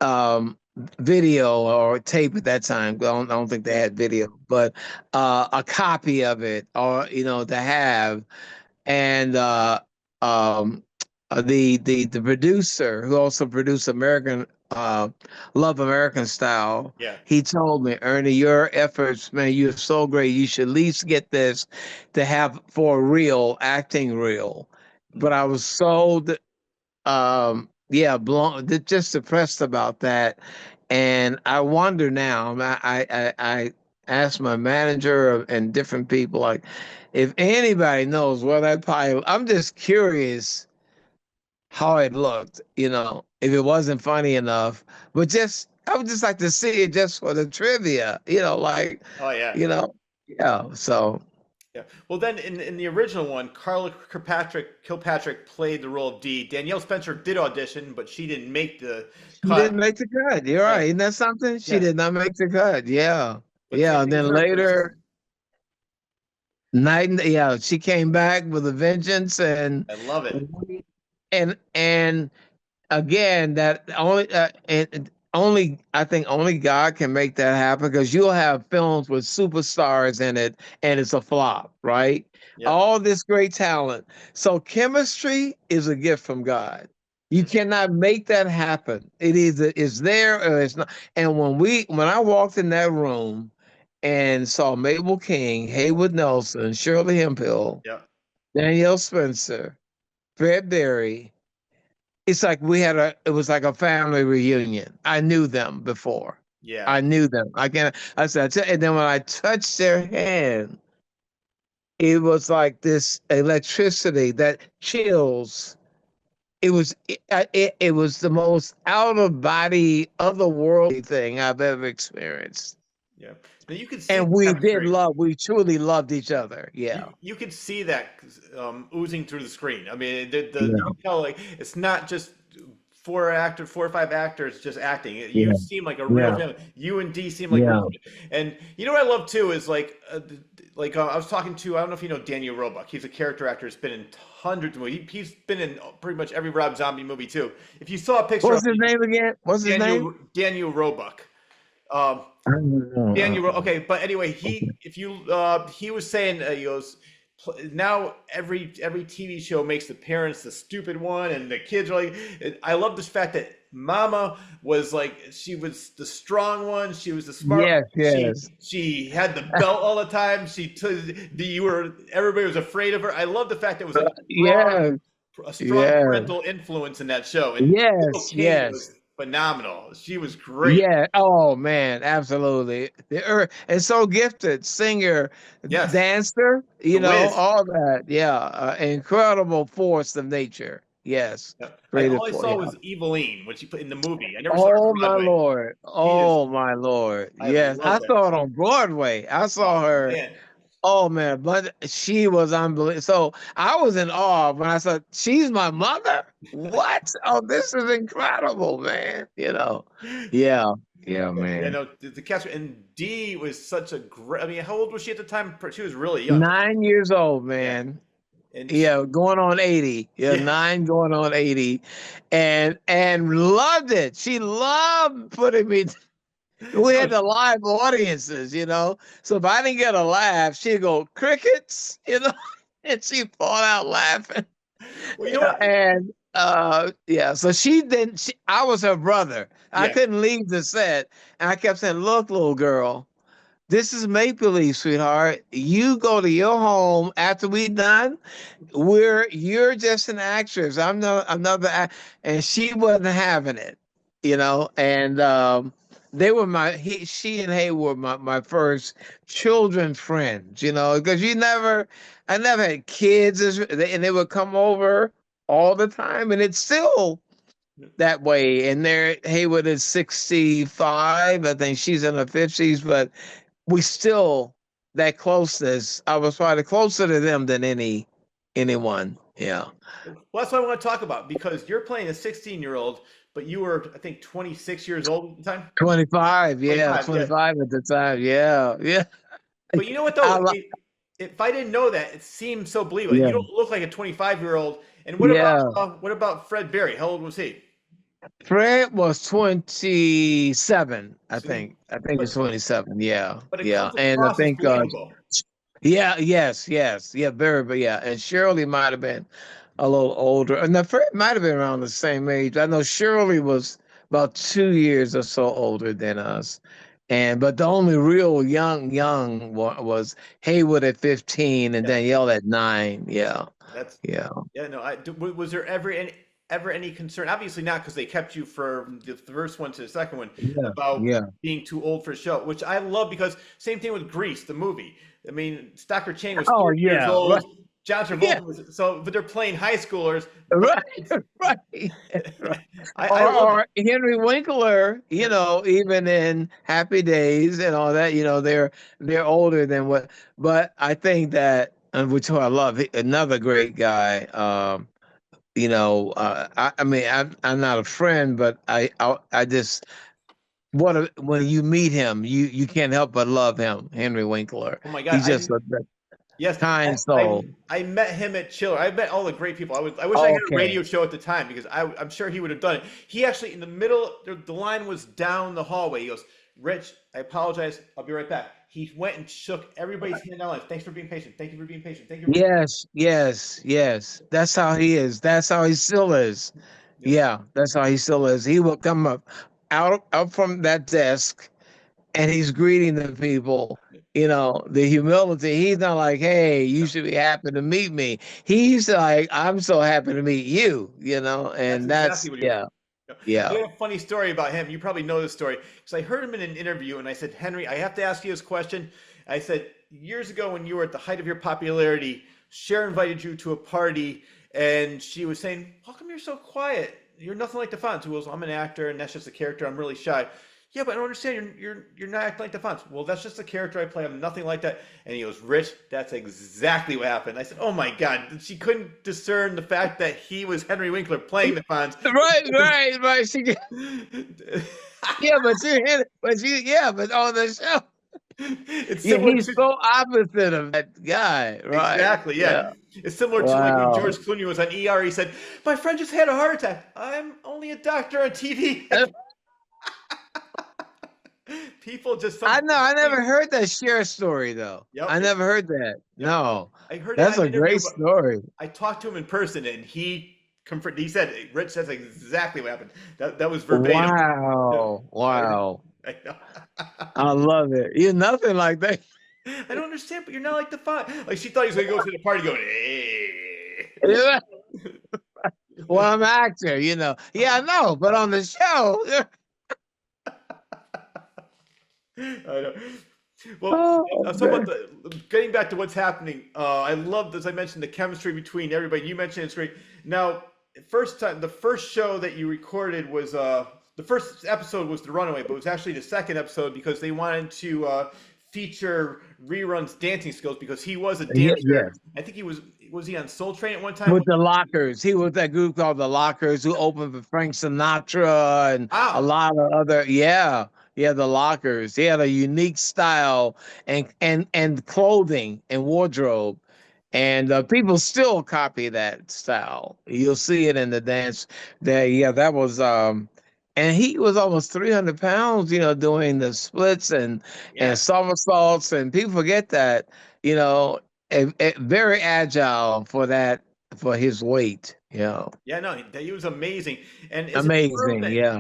um video or tape at that time. I don't think they Yeah. had video, but a copy of it, or to have. And um the producer who also produced American Love American Style, Yeah. he told me, Ernie, your efforts, man, you're so great. You should at least get this to have for real, acting real. But Mm. I was so yeah, blown, just depressed about that. And I wonder now, I asked my manager and different people, like, if anybody knows where that pilot, I'm just curious how it looked, if it wasn't funny enough. But just I would just like to see it just for the trivia, like, Oh yeah. you know, yeah. So Yeah. Well, then in the original one, Carla Kilpatrick played the role of Dee. Danielle Spencer did audition, but she didn't make the she cut. didn't make the cut. You're Yeah. right. Isn't that something? She Yeah. did not make the cut. Yeah. But same Yeah. And thing with then her. But it's just later, yeah, she came back with a vengeance, I love it. and again, that only I think only God can make that happen, because you'll have films with superstars in it and it's a flop, right? Yep. All this great talent. So chemistry is a gift from God. You Mhm. cannot make that happen. It either is there or it's not. And when I walked in that room and saw Mabel King, Haywood Nelson, Shirley Hemphill, Yep. Danielle Spencer, Fred Berry, it was like a family reunion. I knew them before. Yeah. I knew them. I said, and then when I touched their hand, it was like this electricity that chills. It was the most out of body, otherworldly thing I've ever experienced. Yeah. Now you can see And the chemistry. we truly loved each other. Yeah. You could see that oozing through the screen. I mean, you Yeah. can tell like it's not just four or five actors just acting. You Yeah. seem like a real Yeah. family. You and D seem like real. Yeah. And you know what I love too is I was talking to, I don't know if you know Daniel Roebuck. He's a character actor. He's been in hundreds of movies. He's been in pretty much every Rob Zombie movie too. If you saw a picture of What's his name again? What's his name? Daniel Roebuck. Um, I don't know. Okay, but anyway, he was saying he goes now every TV show makes the parents the stupid one and the kids are like. I love this fact that Mama was like she was the strong one, she was the smart one. Yes, yes. She had the belt all the time. Everybody was afraid of her. I love the fact that it was Yeah, a strong yeah, parental influence in that show. And Carole yes, King yes, was phenomenal. She was great. yeah. Oh man, absolutely. And so gifted singer, Yes, dancer, The Wiz. all that. Yeah, incredible force of nature. Yes, Yeah. creative All I for saw yeah. was Eveline when she put in the movie. I never saw her Oh on my Broadway. lord. She is. Oh my lord. I Yes, love I that. saw it on Broadway. I saw Oh her. man. Oh man, but she was unbelievable. So I was in awe when I said, "She's my mother." What? Oh, this is incredible, man. Yeah, yeah, Yeah, man. no, the cast and Dee was such a great. I mean, how old was she at the time? She was really young. 9 years old, Yeah, man. and Yeah, going on 80. Yeah, yeah, 9 going on 80, and loved it. She loved putting me. We no, had the live audiences. So if I didn't get a laugh, she'd go crickets, and she'd fall out laughing. well, you know what? And yeah, so I was her brother. I Yeah, couldn't leave the set. And I kept saying, "Look, little girl, this is make believe, sweetheart. You go to your home after we done. You're just an actress. I'm no another And she wasn't having it. And they were she and Hay were my first children friends, because I never had kids, and they would come over all the time, and it's still that way. And Haywood is 65. I think she's in her 50s, but we still that closeness. I was probably closer to them than anyone. Yeah. well, that's what I want to talk about because you're playing a 16-year-old, but you were, I think, 26 years old at the time. 25, yeah, 25, yeah. 25 at the time. Yeah, yeah. But you know what I though? lo- If I didn't know that, it seems so believable. And yeah. you don't look like a 25-year-old. And Yeah. what about Fred Berry? How old was he? Fred was 27, I See, think. I think it's but 27. Yeah. but it Yeah. comes And I across as think believable. yeah, yes, yes. Yeah, very, but yeah. And Shirley might have been a little older. And the Fred might have been around the same age. I know Shirley was about 2 years or so older than us. But the only real young was Haywood at 15 and Yeah, Danielle at 9. Yeah. that's Yeah. yeah. No, was there ever any concern? Obviously not, because they kept you from the first one to the second one Yeah. about Yeah. being too old for the show, which I love because same thing with Grease, the movie. I mean, Stockard Chain was Oh 30 years yeah. Right. old. John Yeah, Travolta was so, but they're playing high schoolers. But right, right, right. I love it. Or Henry Winkler, even in Happy Days and all that, they're older than what. But I think that, and which I love, another great guy. I mean, I'm not a friend, but I just when you meet him, you can't help but love him, Henry Winkler. Oh my God, He's just a yes, kind soul. I met him at Chiller. I met all the great people. I wish I had a Okay. radio show at the time because I'm sure he would have done it. He actually in the middle, the line was down the hallway. He goes, "Rich, I apologize. I'll be right back." He went and shook everybody's hand down. Like, thanks for being patient. Thank you for being patient. Thank you. Yes, yes, yes. That's how he is. That's how he still is. Yep. Yeah, that's how he still is. He will come up from that desk and he's greeting the people. The humility. He's not like, "Hey, you should be happy to meet me." He's like, "I'm so happy to meet you." That's And exactly that's what he was. yeah, I yeah. got a funny story about him. You probably know this story because I heard him in an interview, and I said, "Henry, I have to ask you this question." I said, "Years ago, when you were at the height of your popularity, Cher invited you to a party, and she was saying, 'How come you're so quiet? You're nothing like the Fonz.'" Who goes, "I'm an actor, and that's just a character. I'm really shy." "Yeah, but I don't understand. You're not acting like the Fonz." "Well, that's just a character I play. I'm nothing like that." And he goes, "Rich, that's exactly what happened." I said, "Oh my God!" She couldn't discern the fact that he was Henry Winkler playing the Fonz. Right, right, right. Yeah, but on the show, It's yeah, similar he's to so opposite of that guy. Right. exactly, yeah. Yeah. It's similar to like when George Wow. Clooney was on ER. He said, "My friend just had a heart attack. I'm only a doctor on TV." People just I some. know. I never heard that share story though. Yep, I never heard that. yep. No, I heard it that's on an a interview, great but story. I talked to him in person, and he confirmed. He said, "Rich, that's exactly what happened. That was verbatim." Wow. I, Wow. I know. I love it. You're nothing like that. I don't understand, but you're not like the font. Like she thought he was going to go to the party going, "Hey." Yeah. Well, I'm an actor. Yeah, I know, but on the show. I know. Well, Oh, I was talking about man. getting back to what's happening. I love, as I mentioned, the chemistry between everybody. You mentioned it's great. Now, the first show that you recorded was the first episode was The Runaway, but it was actually the second episode because they wanted to feature Rerun's dancing skills because he was a Yeah. dancer. I think was he on Soul Train at one time? With the Lockers. He was that group called the Lockers who opened for Frank Sinatra and a Ah, lot of other yeah, the Lockers. He had a unique style and clothing and wardrobe. And people still copy that style. You'll see it in the dance there. Yeah, that was and he was almost 300 pounds, doing the splits and yes. somersaults, and people forget that, you know, very agile for his weight. Yeah, no, he was amazing. And is it true Amazing. that Yeah.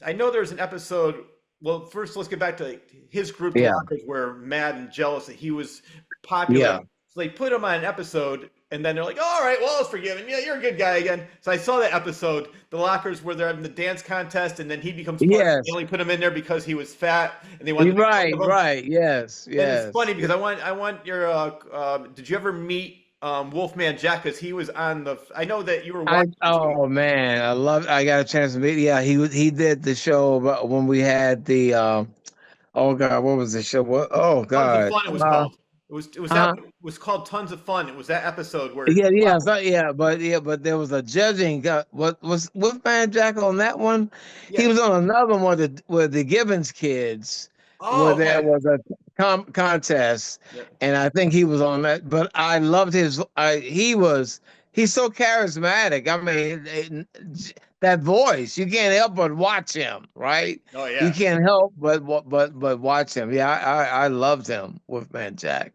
I know there's an episode. Well, first let's get back to his group, the Yeah. Lockers, were mad and jealous that he was popular. Yeah. So they put him on an episode, and then they're like, "All right, well, it's forgiven. Yeah, you're a good guy again." So I saw that episode, the Lockers, where they're having the dance contest, and then he becomes part. They Yes. only put him in there because he was fat, and they wanted You're to make right. fun of him. Right. Yes. And it's Yes. funny because I want your. Did you ever meet Wolfman Jack? Because he was on the. I know that you were watching. Oh man, I got a chance to meet. Yeah, he did the show when we had the oh god, what was the show? Oh Tons of god. Fun. It was called. It was that Uh, it was called Tons of Fun. It was that episode where. but there was a judging. What was Wolfman Jack on that one? He Yeah. was on another one with the Gibbons kids, where Oh, there okay. was a contest, Yeah. and I think he was on that. But I loved he's so charismatic. I mean, that voice, you can't help but watch him, right? Oh You yeah. can't help but watch him. Yeah, I loved him, Wolfman Jack.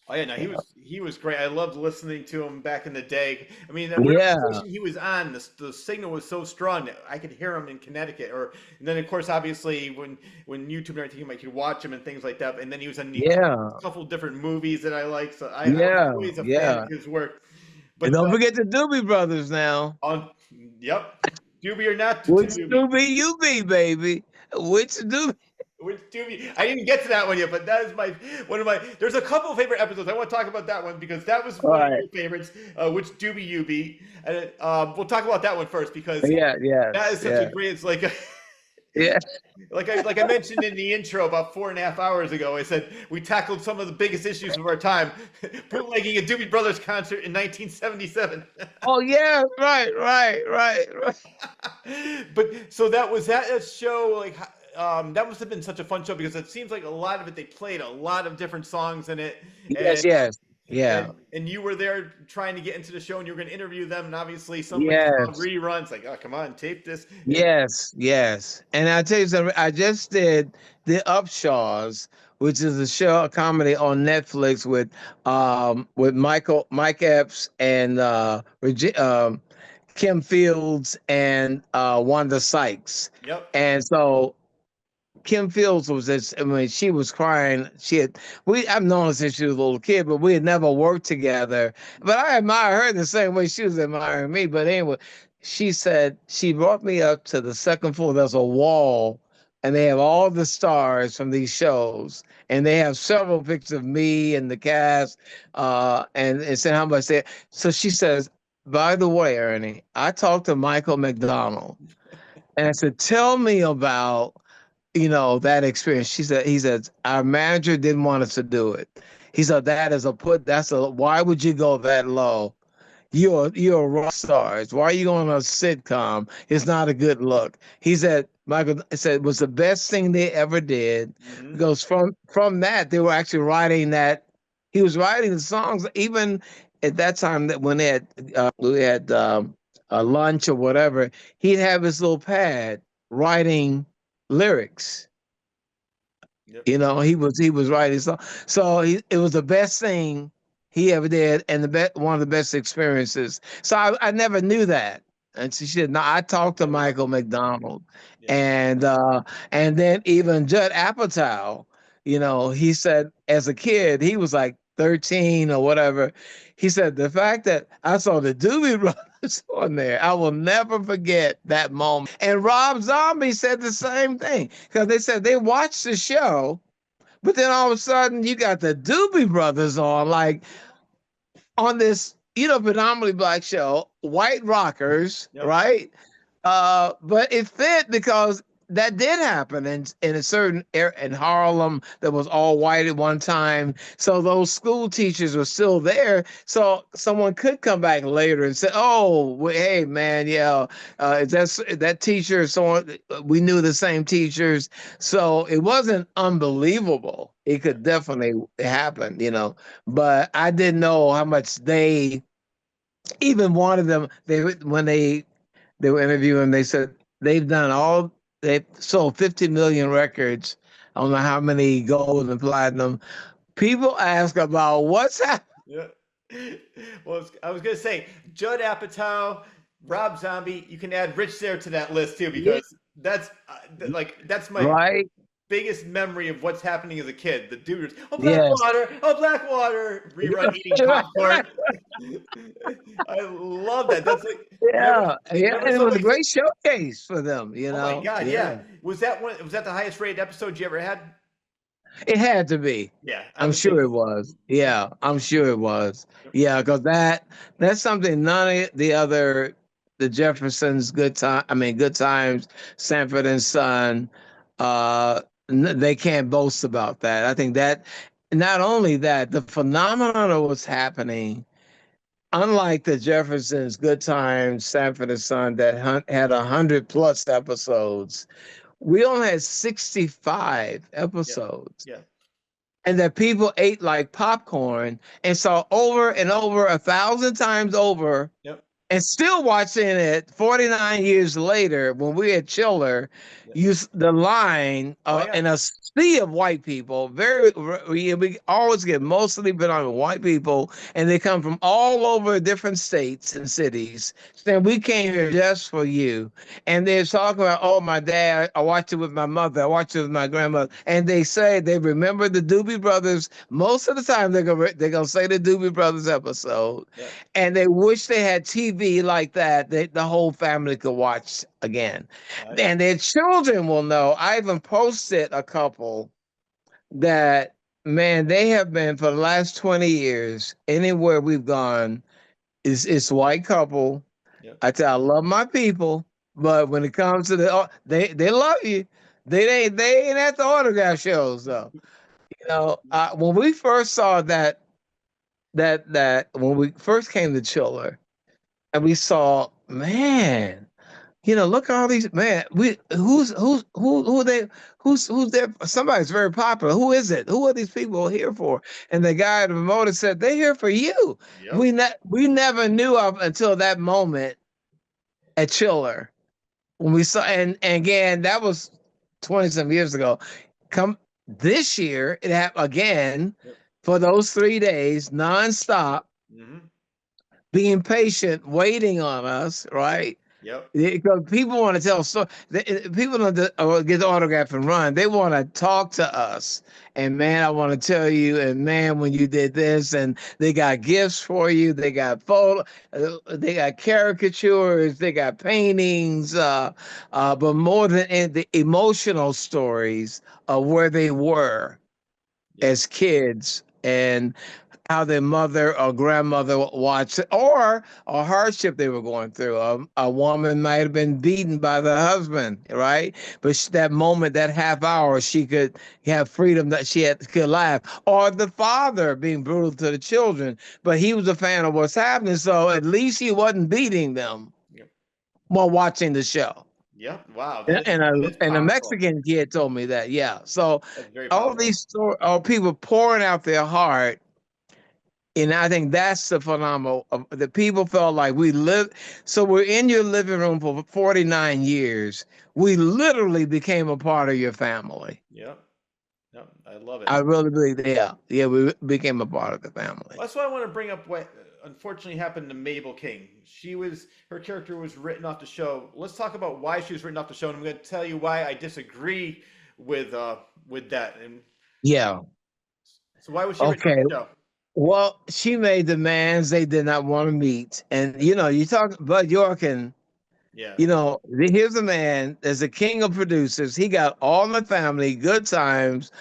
Oh yeah. No, he was great. I loved listening to him back in the day. I mean, whatever Yeah, station he was on, the signal was so strong that I could hear him in Connecticut. And then of course, obviously, when YouTube and everything, I could watch him and things like that. And then he was in yeah. a couple different movies that I like. So I was Yeah, always a fan yeah. of his work. And But don't forget the Doobie Brothers now. on, yep, Doobie or not Which Doobie. Doobie you be, baby? Which Doobie? Which Doobie? I didn't get to that one yet, but that is one of my. There's a couple of favorite episodes. I want to talk about that one because that was All one of right. your favorites. Which Doobie you be? And we'll talk about that one first because Yeah, that yes, is such a yeah, great. It's like. yeah, Like I mentioned in the intro about 4.5 hours ago, I said we tackled some of the biggest issues of our time, bootlegging a Doobie Brothers concert in 1977. oh yeah, right. But so that was that a show like that must have been such a fun show because it seems like a lot of it they played a lot of different songs in it, Yes, yes, yeah, and you were there trying to get into the show and you were going to interview them and obviously somebody saw yes. reruns like oh come on tape this and Yes, yes. And I tell you something, I just did The Upshaws, which is a show, a comedy on Netflix with Mike Epps and Kim Fields and Wanda Sykes. yep And so Kim Fields was this, I mean, she was crying. I've known her since she was a little kid, but we had never worked together. But I admire her the same way she was admiring me. But anyway, she said she brought me up to the second floor. There's a wall, and they have all the stars from these shows. And they have several pictures of me and the cast, and said how much they. So she says, by the way, Ernie, I talked to Michael McDonald, and I said, tell me about that experience. He said, our manager didn't want us to do it. He said, why would you go that low? You're a rock star. Why are you going on a sitcom? It's not a good look. He said, Michael said it was the best thing they ever did. hmm Because from that, they were actually writing that. He was writing the songs even at that time that when we had a lunch or whatever, he'd have his little pad writing lyrics. yep He was writing it was the best thing he ever did, and one of the best experiences. So I never knew that. And she said, no, I talked to oh wow Michael McDonald, yeah and then even Judd Apatow, he said as a kid, he was like 13 or whatever. He said the fact that I saw the Doobie Brothers on there, I will never forget that moment. And Rob Zombie said the same thing because they said they watched the show, but then all of a sudden you got the Doobie Brothers on, like on this, predominantly black show, white rockers, yep right? But it fit because that did happen in a certain area in Harlem that was all white at one time. So those school teachers were still there. So someone could come back later and say, "Oh, well, hey, man, yeah, that teacher." So we knew the same teachers, so it wasn't unbelievable. It yeah could definitely happen, But I didn't know how much even one of them, when they were interviewing. They said they've sold 50 million records. I don't know how many gold and platinum. People ask about what's happening. Yeah. Well, I was gonna say Judd Apatow, Rob Zombie. You can add Rich there to that list too because that's my Right? biggest memory of what's happening as a kid. The dude, Yes. oh Blackwater, rerun eating Right, popcorn. right. I love that. That's like Yeah. Yeah. whenever And it was a somebody. great showcase for them, Oh my God, Yeah. yeah. Was that one? Was that the highest rated episode you ever had? It had to be. Yeah, I I'm would think sure it so. was. Yeah, I'm sure it was. Yep. Yeah, because that's something none of the Jeffersons, Good Times, Sanford and Son, they can't boast about that. I think that not only that, the phenomenon of what's happening, unlike the Jeffersons, Good Times, Sanford and Son that had 100+ episodes, we only had 65 Yeah. episodes, Yeah. and that people ate like popcorn and saw over and over 1,000 times over, Yep. and still watching it 49 years later when we had Chiller, Yeah. use the line Oh yeah. in a sea of white people. We always get mostly been on white people, and they come from all over different states and cities, saying we came here just for you. And they're talking about, oh, my dad, I watched it with my mother, I watched it with my grandmother, and they say they remember the Doobie Brothers. Most of the time, they're gonna say the Doobie Brothers episode, Yeah. and they wish they had TV TV like that, the whole family could watch again. Right. And their children will know. I even posted a couple that, man, they have been for the last 20 years, anywhere we've gone, it's white couple. Yep. I love my people, but when it comes to they love you. They ain't at the autograph shows though. When we first saw that when we first came to Chiller, and we saw, man, look at all these, man. Who are they? Who's there? Somebody's very popular. Who is it? Who are these people here for? And the guy at the promoter said, they're here for you. Yep. We never knew of until that moment at Chiller when we saw, and again, that was 20 some years ago. Come this year, it happened again. Yep. For those 3 days, nonstop, being patient, waiting on us, right? Yep. Because people want to tell stories. People don't get the autograph and run. They want to talk to us. And man, I want to tell you. And man, when you did this, and they got gifts for you. They got they got caricatures. They got paintings. But more than the emotional stories of where they were as kids and how their mother or grandmother watched it, or a hardship they were going through. A woman might have been beaten by the husband, right? But that moment, that half hour, she could have freedom that could laugh. Or the father being brutal to the children, but he was a fan of what's happening, so at least he wasn't beating them while watching the show. Yep. Wow. And a Mexican kid told me that. Yeah. So all these stories, people pouring out their heart. And I think that's the phenomenon of the people felt like we lived. So we're in your living room for 49 years. We literally became a part of your family. Yep. Yep. I love it. I really believe, yeah, we became a part of the family. That's why I want to bring up what unfortunately happened to Mabel King. Her character was written off the show. Let's talk about why she was written off the show, and I'm going to tell you why I disagree with that. And yeah. So why was she written off the show? Well, she made demands they did not want to meet. And, you talk Bud Yorkin, here's a man that's a king of producers. He got all the family, good times,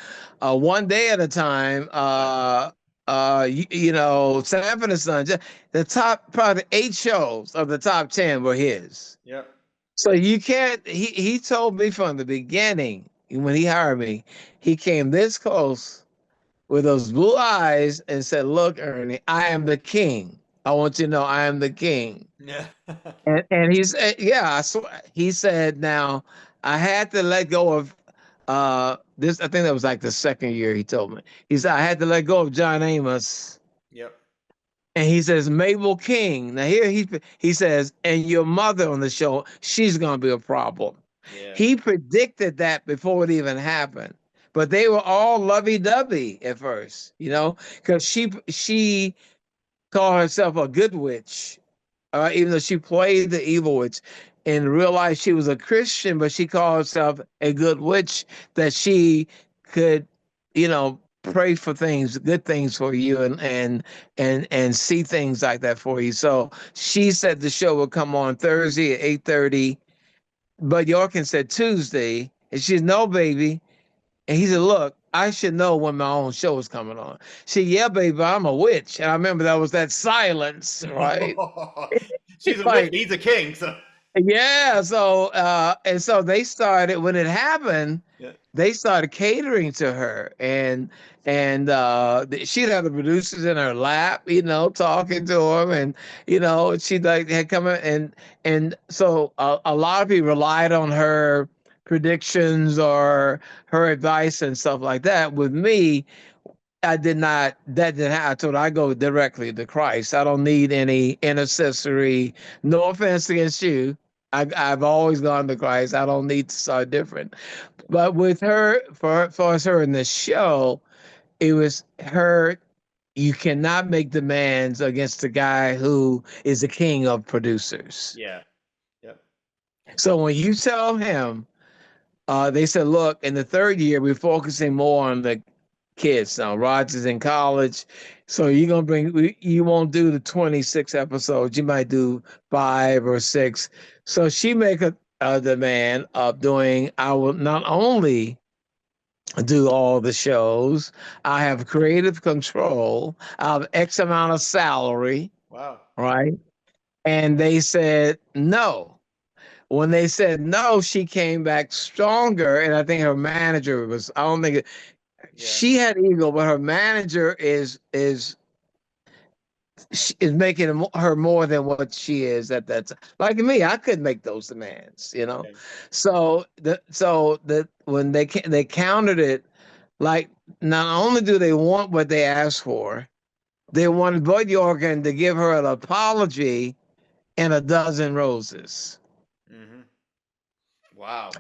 one day at a time. Sanford and Son, the top probably 8 shows of the top 10 were his. Yep. So you can't, he told me from the beginning, when he hired me, he came this close with those blue eyes and said, look, Ernie, I am the king. I want you to know I am the king. Yeah. and he said, he said, now I had to let go of this. I think that was like the second year he told me. He said, I had to let go of John Amos. Yep. And he says, Mabel King. Now here he says, and your mother on the show, she's going to be a problem. Yeah. He predicted that before it even happened. But they were all lovey-dovey at first, because she called herself a good witch, even though she played the evil witch. In real life, she was a Christian, but she called herself a good witch, that she could, pray for things, good things for you, and see things like that for you. So she said the show would come on Thursday at 8:30, but Yorkin said Tuesday, and she said, no, baby. And he said, look, I should know when my own show is coming on. She said, yeah, baby, I'm a witch. And I remember that was that silence, right? She's a witch, he's a king. So. Yeah. So, and so they started, when it happened, they started catering to her. And she'd have the producers in her lap, talking to them. And, she had come in. And so a lot of people relied on her predictions or her advice and stuff like that. With me, I didn't happen. I told her I go directly to Christ. I don't need any intercessory. No offense against you. I've always gone to Christ. I don't need to start different. But with her, for her in the show, it was her. You cannot make demands against the guy who is the king of producers. Yeah. Yep. So when you tell him, they said, look, in the third year, we're focusing more on the kids now. Roger's in college, so you won't do the 26 episodes. You might do 5 or 6. So she make a demand of doing. I will not only do all the shows. I have creative control. I have X amount of salary, Wow. right? And they said no. When they said no, she came back stronger. And I think her manager was, I don't think Yeah. she had ego, but her manager is making her more than what she is at that time. Like me, I couldn't make those demands, you know. Yeah. So the when they countered it, like not only do they want what they asked for, they wanted Bud Yorkin to give her an apology and a dozen roses. Hmm. Wow.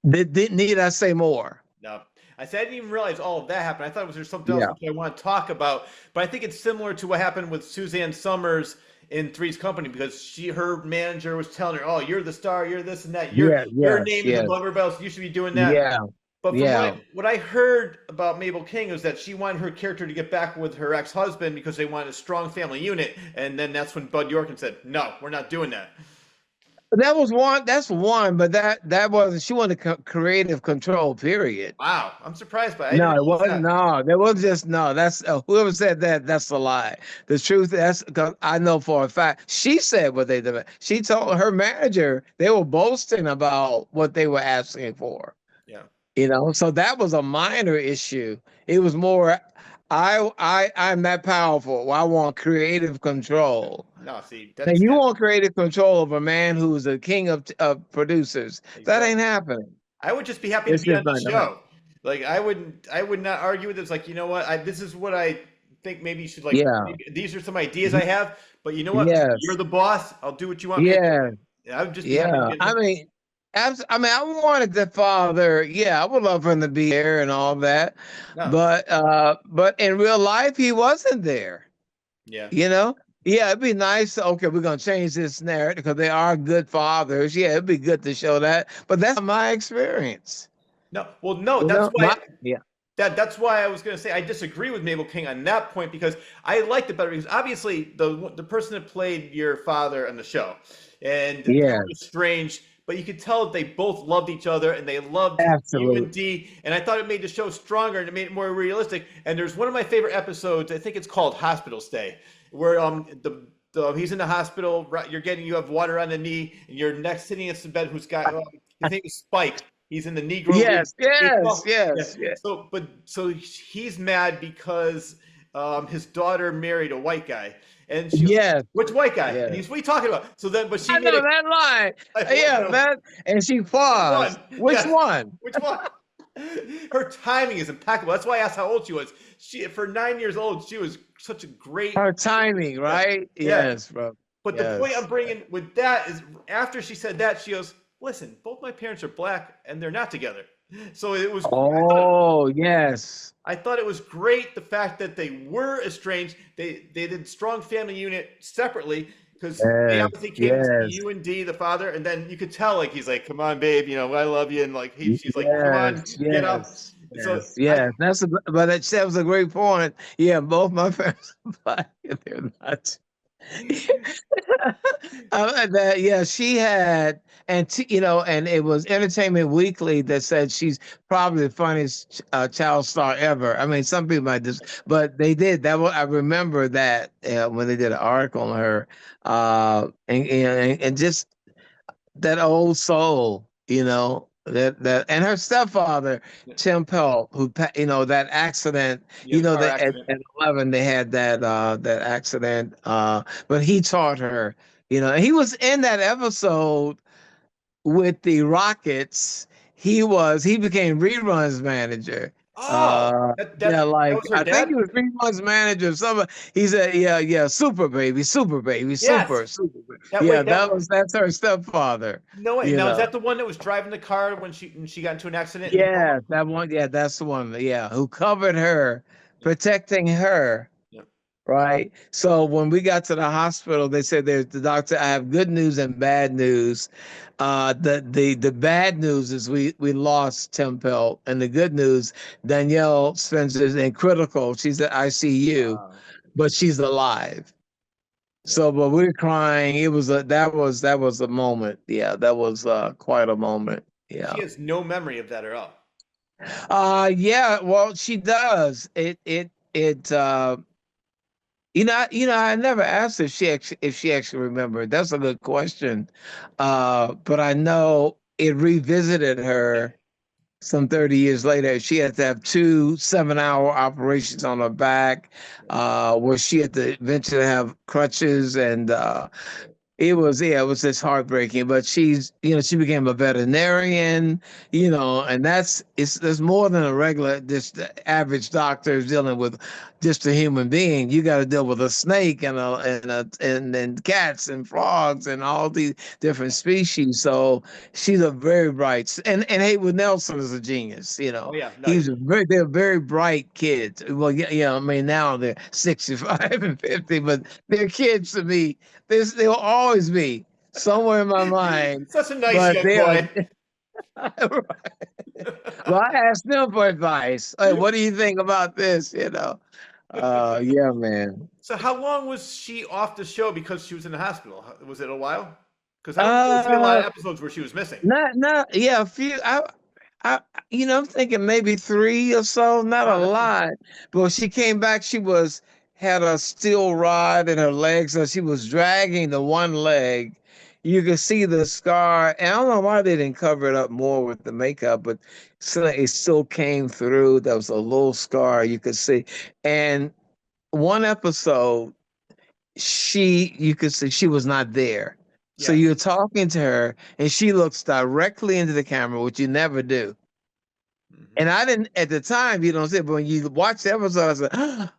Need I say more? No. I said I didn't even realize all of that happened. I thought it was there's something else Yeah. which I want to talk about, but I think it's similar to what happened with Suzanne Summers in Three's Company because her manager was telling her, "Oh, you're the star, you're this and that, Yeah. your Yes. name is Yes. above everybody else. You should be doing that." Yeah. But from Yeah. what I heard about Mabel King was that she wanted her character to get back with her ex-husband because they wanted a strong family unit, and then that's when Bud Yorkin said, "No, we're not doing that." That was one. That's one, but that wasn't. She wanted creative control. Period. Wow, I'm surprised, but I didn't No, it realize wasn't. that. No, there was just no. That's whoever said that. That's a lie. The truth. That's because I know for a fact. She said what they did. She told her manager they were boasting about what they were asking for. Yeah. You know, so that was a minor issue. It was more. I'm that powerful. Well, I want creative control. No, see, Now that's you yeah, want creative control of a man who's a king of producers. That ain't exactly. happening. I would just be happy to It's be on just the not gonna happen. show. Like I would not argue with it. It's like, you know what? This is what I think maybe you should like Yeah. maybe, these are some ideas I have, but you know what? You're Yes. the boss. I'll do what you want me to Yeah. do. I would just be happy to Yeah. get I mean, I wanted the father. Yeah, I would love for him to be there and all that. no. But in real life, he wasn't there. Yeah. You know? Yeah, it'd be nice. Okay, we're gonna change this narrative because they are good fathers. Yeah, it'd be good to show that. But that's my experience. No. Well, no, You that's know, why yeah. that's why I was going to say I disagree with Mabel King on that point because I liked it better because obviously the person that played your father on the show and they Yeah, were estranged, but you could tell that they both loved each other and they loved you and absolutely. D, and I thought it made the show stronger and it made it more realistic. And there's one of my favorite episodes. I think it's called Hospital Stay, where he's in the hospital. Right, you have water on the knee, and you're next sitting next to bed. Who's got his name is Spike. He's in the Negro League Yes, yes, baseball. Yeah. yes, yes. So he's mad because his daughter married a white guy, and she was, Yes, which white guy? And yes. he's, what are you talking about? So then, but she I made know a that line. like, Yeah, that and she which one? paused. Which Yes, one? which one? Her timing is impeccable. That's why I asked how old she was. For 9 years old, she was such a great. Her timing, Yeah, right? yeah. Yes, bro. But the point I'm Yes. bringing with that is after she said that, she goes, "Listen, both my parents are black and they're not together." So it was. Oh, yes. I thought it was great the fact that they were estranged. They did strong family unit separately because they Yes, obviously came to see yes, you and D, the father, and then you could tell like he's like, "Come on, babe, I love you," and like she's like, "Come on, yes, get up." yes, So yes, yes. That was a great point. Yeah, both my parents are black and they're not. Yeah, she had, and it was Entertainment Weekly that said she's probably the funniest child star ever. I mean, some people might just, but they did that. I remember that when they did an article on her, and just that old soul, and her stepfather, Tim Pelt, that accident, yeah, the car that accident. at 11 they had that accident, but he taught her, and he was in that episode with the Rockets. He became reruns manager. Oh, Yeah, that like was her I think dad. he was reruns manager. He said, yeah, super baby, super baby, Yes. super. That Yeah, wait that that's her stepfather. no way. You Now is know. that the one that was driving the car when she got into an accident in the coma? Yeah, that one. Yeah, that's the one. Yeah, who covered her, Yeah. protecting her. Yeah. right? So when we got to the hospital, they said there's the doctor, I have good news and bad news. The bad news is we lost Tim Pelt, and the good news, Danielle Spencer is in critical. She's at ICU, Wow. but she's alive. Yeah. So, but we're crying. It was that was a moment. Yeah, that was quite a moment. And she Yeah. has no memory of that at all. Yeah, well, she does. I never asked if she actually remembered. That's a good question. But I know it revisited Yeah. her some 30 years later. She had to have two 7-hour operations on her back, where she had to eventually have crutches and it was just heartbreaking. But she became a veterinarian, and there's more than a regular, just the average doctor is dealing with just a human being. You got to deal with a snake and cats and frogs and all these different species. So she's a very bright, and Haywood Nelson is a genius. Oh yeah. No. They're very bright kids. Well, yeah, I mean now they're 65 and 50, but they're kids to me. They'll always be somewhere in my mind, Such a nice but young they are. boy. Well, I asked them for advice. Like, what do you think about this? Yeah, man. So how long was she off the show because she was in the hospital? Was it a while? Because I don't really see a lot Uh, of episodes where she was missing. not, yeah, a few. I, I'm thinking maybe three or so, not a Wow, that's lot. But when she came back, had a steel rod in her leg, so she was dragging the one leg. You could see the scar, and I don't know why they didn't cover it up more with the makeup, but it still came through. There was a little scar you could see, and one episode, you could see she was not there. So yeah. you're talking to her, and she looks directly into the camera, which you never do. Hmm. And I didn't at the time, you don't see it, but when you watch the episode, I said,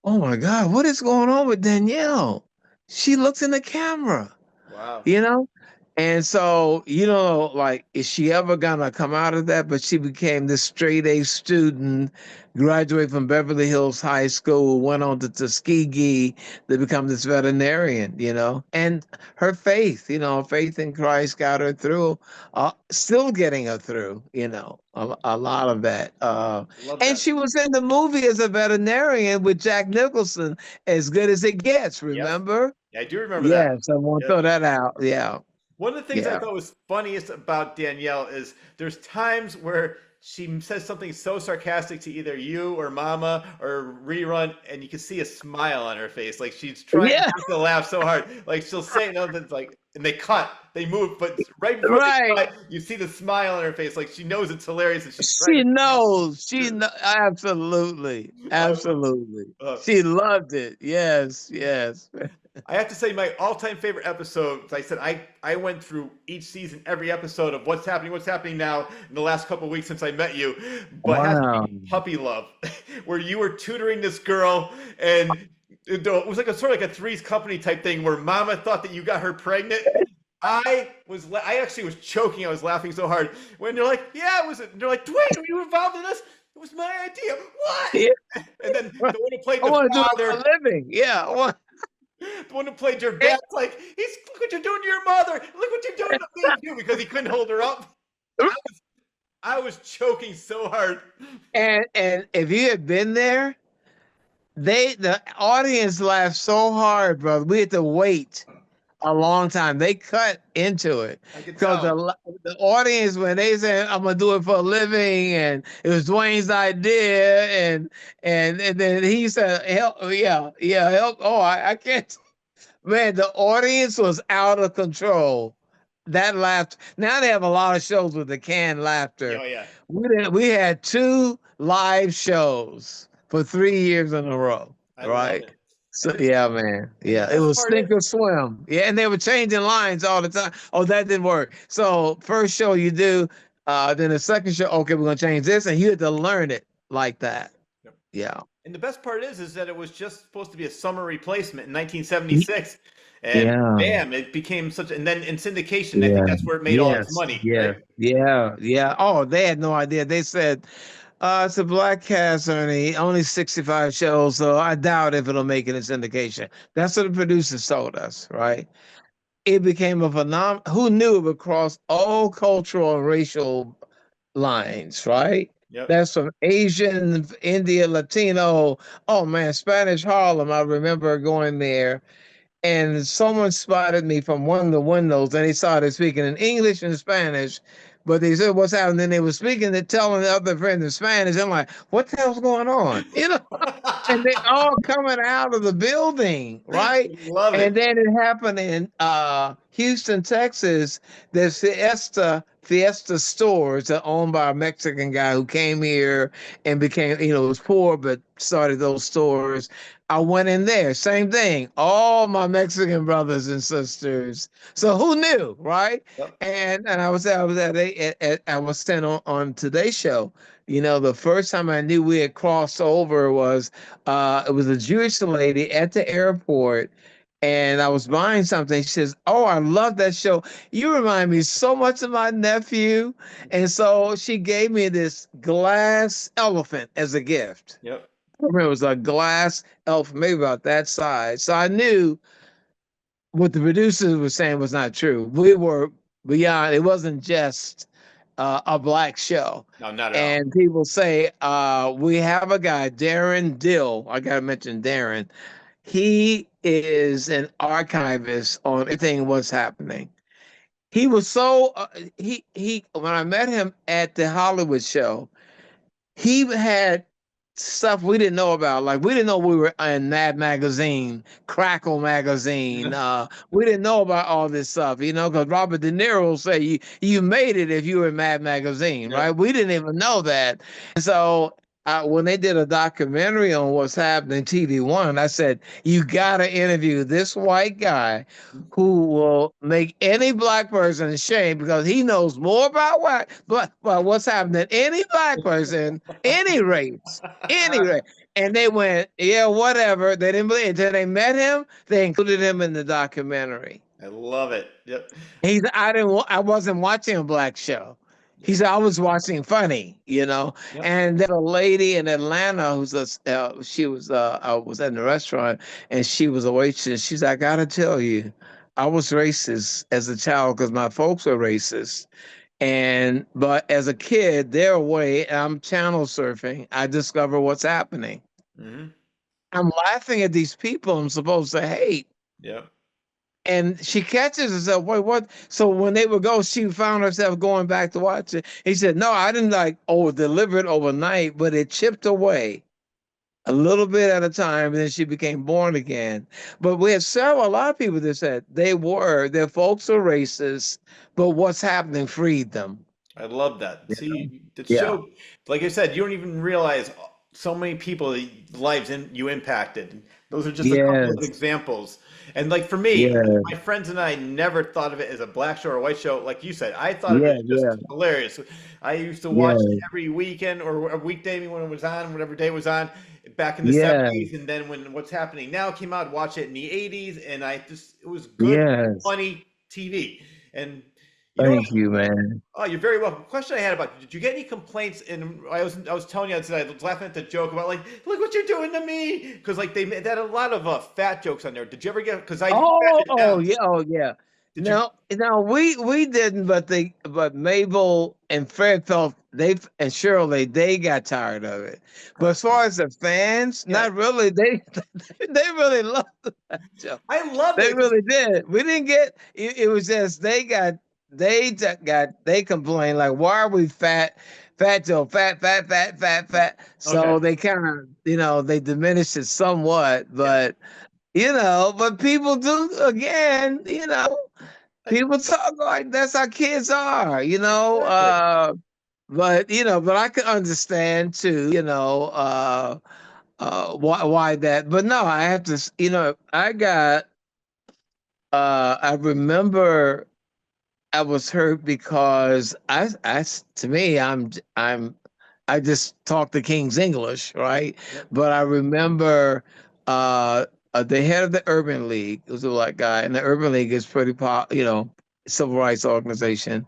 "Oh my God, what is going on with Danielle? She looks in the camera." Wow. you know? And so, like, is she ever gonna come out of that? But she became this straight A student, graduated from Beverly Hills High School, went on to Tuskegee to become this veterinarian. And her faith in Christ got her through, still getting her through, a lot of that. Love And that. she was in the movie as a veterinarian with Jack Nicholson, As Good as It Gets, Yes. remember? Yeah, I do remember that. Yes, I want to Yes. throw that out. Yeah, One of the things I yeah. thought was funniest about Danielle is there's times where she says something so sarcastic to either you or Mama or Rerun, and you can see a smile on her face, like she's trying Yeah, not to laugh so hard. Like she'll say nothing, like, and they move, but right before they right. cut, you see the smile on her face, like she knows it's hilarious, and she's trying She knows. Absolutely. to. Absolutely. Uh, She loved it. Yes, yes. I have to say my all-time favorite episode. I said I went through each season, every episode of what's happening now in the last couple of weeks since I met you. But it has to Wow. be Puppy Love, where you were tutoring this girl, and it was like a sort of like a Three's Company type thing, where Mama thought that you got her pregnant. I actually was choking. I was laughing so hard when they're like, "Yeah, it was." They're like, "Dwayne, were you involved in this? It was my idea." What? Yeah, And then the one who played I the want to do it for father. a living. Yeah. The one who played your dad, like, look what you're doing to your mother. Look what you're doing to me too, because he couldn't hold her up. I was choking so hard. And if you had been there, the audience laughed so hard, brother. We had to wait a long time. They cut into it I could because tell. the audience, when they said, "I'm gonna do it for a living," and it was Dwayne's idea, and then he said, "Help, yeah, yeah, help." Oh, I can't. Man, the audience was out of control. That laughed. Now they have a lot of shows with the canned Yeah, laughter. oh, yeah. We had two live shows for 3 years in a row, I love right? it. So And yeah, man. the Yeah, it best was part sink is, or swim. Yeah, and they were changing lines all the time. Oh, that didn't work. So first show you do, then the second show, okay, we're gonna change this, and you had to learn it like that. Yeah. and the best part is that it was just supposed to be a summer replacement in 1976, and Yeah. bam, it became such. And then in syndication, I think Yeah. that's where it made all its Yes. money, Yeah. right? Yeah. Yeah. Oh, they had no idea. They said, It's a black cast, only 65 shows, so I doubt if it'll make it in syndication. That's what the producers told us, right? It became a phenomenon. Who knew it would cross all cultural and racial lines, right? Yep. That's from Asian, India, Latino. Oh man, Spanish Harlem. I remember going there and someone spotted me from one of the windows and they started speaking in English and Spanish. But they said, "What's happening?" Then they were speaking, they're telling the other friends in Spanish. I'm like, what the hell's going on? And they all coming out of the building, right? Love it. And then it happened in Houston, Texas. There's Fiesta stores that are owned by a Mexican guy who came here and became, was poor but started those stores. I went in there, same thing. All my Mexican brothers and sisters. So who knew, right? Yep. And I was sent on Today's Show. The first time I knew we had crossed over was it was a Jewish lady at the airport, and I was buying something. She says, "Oh, I love that show. You remind me so much of my nephew." And so she gave me this glass elephant as a gift. Yep. I remember it was a glass elephant, maybe about that size. So I knew what the producers were saying was not true. We were beyond. It wasn't just a black show. No, not at all. And people say we have a guy, Darren Dill. I gotta mention Darren. He is an archivist on everything what's happening. He was so he when I met him at the Hollywood show, he had stuff we didn't know about. Like we didn't know we were in Mad Magazine, Crackle Magazine. We didn't know about all this stuff, because Robert De Niro say you made it if you were in Mad Magazine, right? Yep. We didn't even know that. And so when they did a documentary on what's happening TV One, I said you gotta interview this white guy who will make any black person ashamed because he knows more about what's happening than any black person, any race. Anyway, and they went, yeah, whatever. They didn't believe it. Until they met him, they included him in the documentary. I love it. Yep. I wasn't watching a black show. He said, I was watching funny. Yep. And there's a lady in Atlanta she was, I was in the restaurant and she was a waitress. She's like, I gotta tell you, I was racist as a child because my folks were racist. But as a kid, they're away, and I'm channel surfing. I discover what's happening. Hmm. I'm laughing at these people I'm supposed to hate. Yep. And she catches herself, wait, what? So when they would go, she found herself going back to watch it. He said, no, I didn't deliver it overnight, but it chipped away a little bit at a time, and then she became born again. But we had a lot of people that said their folks are racist, but what's happening freed them. I love that. You know? See, the Yeah. show, like I said, you don't even realize so many people lives you impacted. Those are just a couple of Yes. examples. And like for me, Yeah. my friends and I never thought of it as a black show or a white show. Like you said, I thought of it Yeah. as Yeah. just hilarious. I used to watch it Yeah. every weekend or a weekday when it was on, whatever day it was on, back in the Yeah. 70s. And then when What's Happening Now came out, watch it in the 80s. And it was good, Yes. funny TV. And you know Thank you, man. Oh, you're very welcome. Question I had about did you get any complaints? And I was telling you, I was laughing at the joke about like, look what you're doing to me, because like they had a lot of fat jokes on there. Did you ever get? Because I scratched it down. Oh yeah. Did you? No, we didn't, but Mabel and Fred felt and Shirley they got tired of it. But as far as the fans, Yeah, not really. They really loved that joke. I loved They it. 'Cause- really did. We didn't get it was just they complained like, why are we fat Joe, fat. Okay. So they kind of, they diminished it somewhat, Yeah. but people do again, I- people talk like that's how kids are, Exactly. but I can understand too, why that. But no, I have to, I remember I was hurt because to me, I just talk the King's English, right? Yep. But I remember the head of the Urban League was a black guy, and the Urban League is civil rights organization.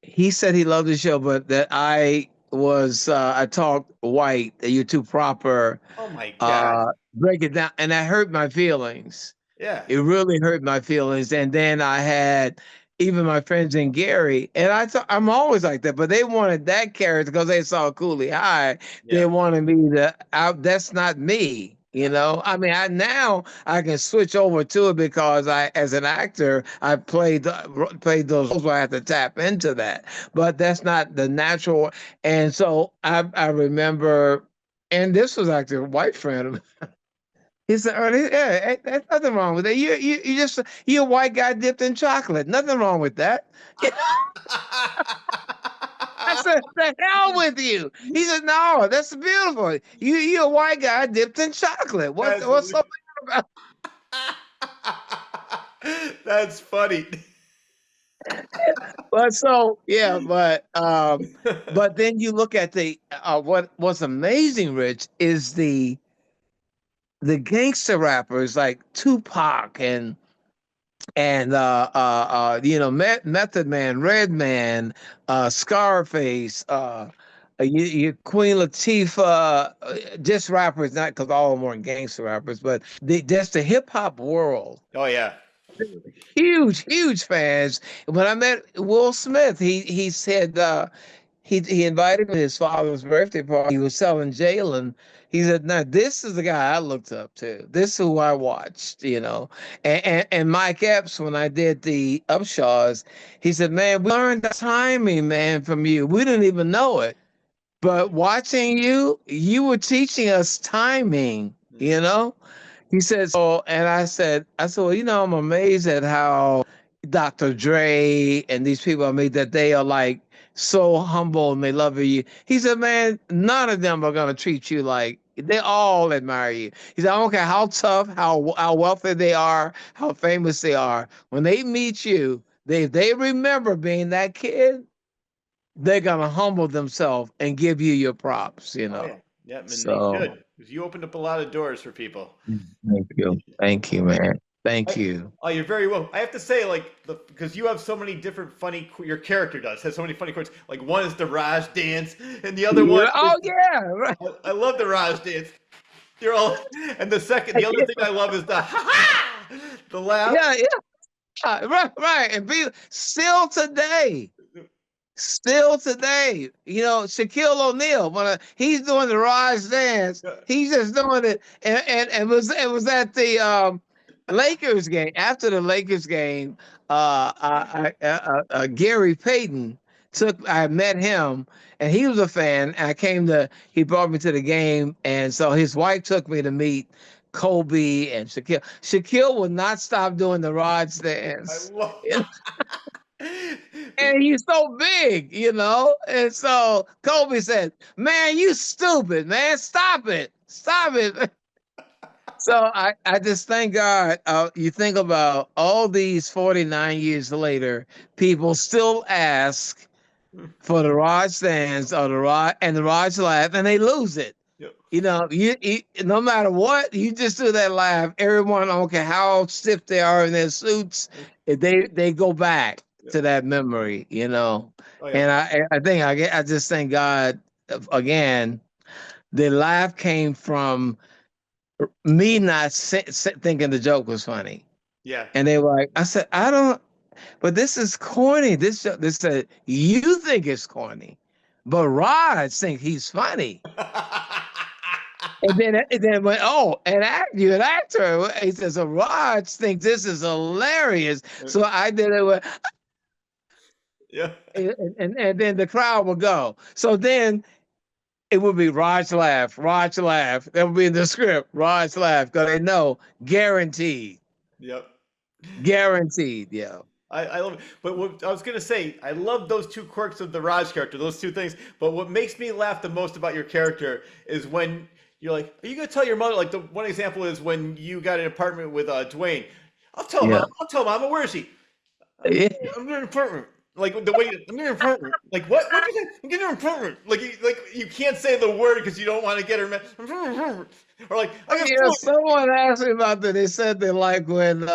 He said he loved the show, but that I was I talked white. You're too proper. Oh my God. Break it down, and that hurt my feelings. Yeah. It really hurt my feelings. And then I had even my friends in Gary, and I'm always like that, but they wanted that character because they saw Cooley High. They Yeah. wanted me to out. That's not me. You know, I mean, now I can switch over to it because as an actor, I played those roles where I have to tap into that. But that's not the natural. And so I remember, and this was actually a white friend. He said, "Ernest, yeah, there's nothing wrong with that. You're a white guy dipped in chocolate. Nothing wrong with that." You know, I said, "The hell with you." He said, "No, that's beautiful. You're a white guy dipped in chocolate. That's What's so bad about?" that's funny. But so yeah, but then you look at the what's amazing, Rich, is the gangster rappers like Tupac and Method Man, Redman, Scarface, Queen Latifah, just rappers, not because all of them weren't gangster rappers, but just the hip hop world. Oh yeah. Huge fans. When I met Will Smith, he said he invited me to his father's birthday party. He was selling Jalen. He said, "Now this is the guy I looked up to. This is who I watched." And Mike Epps, when I did the Upshaws, he said, "Man, we learned the timing, man, from you. We didn't even know it, but watching you, you were teaching us timing." He said, "So," and I said, "Well, I'm amazed at how Dr. Dre and these people I meet that they are like so humble and they love you." He said, "Man, none of them are gonna treat you like they all admire you." He said, "I don't care how tough, how wealthy they are, how famous they are. When they meet you, they remember being that kid. They're gonna humble themselves and give you your props." Oh yeah. Yeah, and they So should. Because you opened up a lot of doors for people. thank you, man. Thank I, you. oh, you're very welcome. I have to say, like, because you have so many different funny, your character has so many funny quotes. Like, one is the Raj dance, and the other one Yeah. is, Oh yeah. Right. I love the Raj dance. You're all, and the other thing I love is the ha ha, the laugh. Yeah, yeah. Right. And be still today, Shaquille O'Neal, when he's doing the Raj dance, Yeah. he's just doing it, and it was at the Lakers game. After the Lakers game, Gary Payton I met him, and he was a fan. And he brought me to the game, and so his wife took me to meet Kobe and Shaquille. Shaquille would not stop doing the Raj I dance. love. And he's so big. And so Kobe said, "Man, you stupid, man. Stop it. Stop it." So I just thank God. You think about all these 49 years later, people still ask for the Raj dance or the Raj laugh, and they lose it. Yep. No matter what, you just do that laugh. Everyone, I don't care how stiff they are in their suits, they go back Yep. to that memory. Oh yeah. And I just thank God again. The laugh came from me not thinking the joke was funny, Yeah. and they were like, I said, "I don't, but this is corny. This said you think it's corny, but Rod think he's funny." And then went, "Oh, you're an actor." He says, "So Raj thinks this is hilarious." So I did it with, Yeah. and then the crowd would go. So then it would be Raj laugh, Raj laugh. That would be in the script, Raj laugh, because they know guaranteed, Yep. guaranteed. Yeah. I love it. But what I was gonna say, I love those two quirks of the Raj character, those two things. But what makes me laugh the most about your character is when you're like, "Are you gonna tell your mother?" Like the one example is when you got an apartment with Dwayne. I'll tell Yeah. mom. I'll tell mama. Where is she? I'm, Yeah. I'm getting an apartment. Like the way I'm getting an apartment. Like what? What you say? I'm getting an apartment. Like you can't say the word because you don't want to get her mad. Or like I got Yeah, someone asked me about that. They said they like when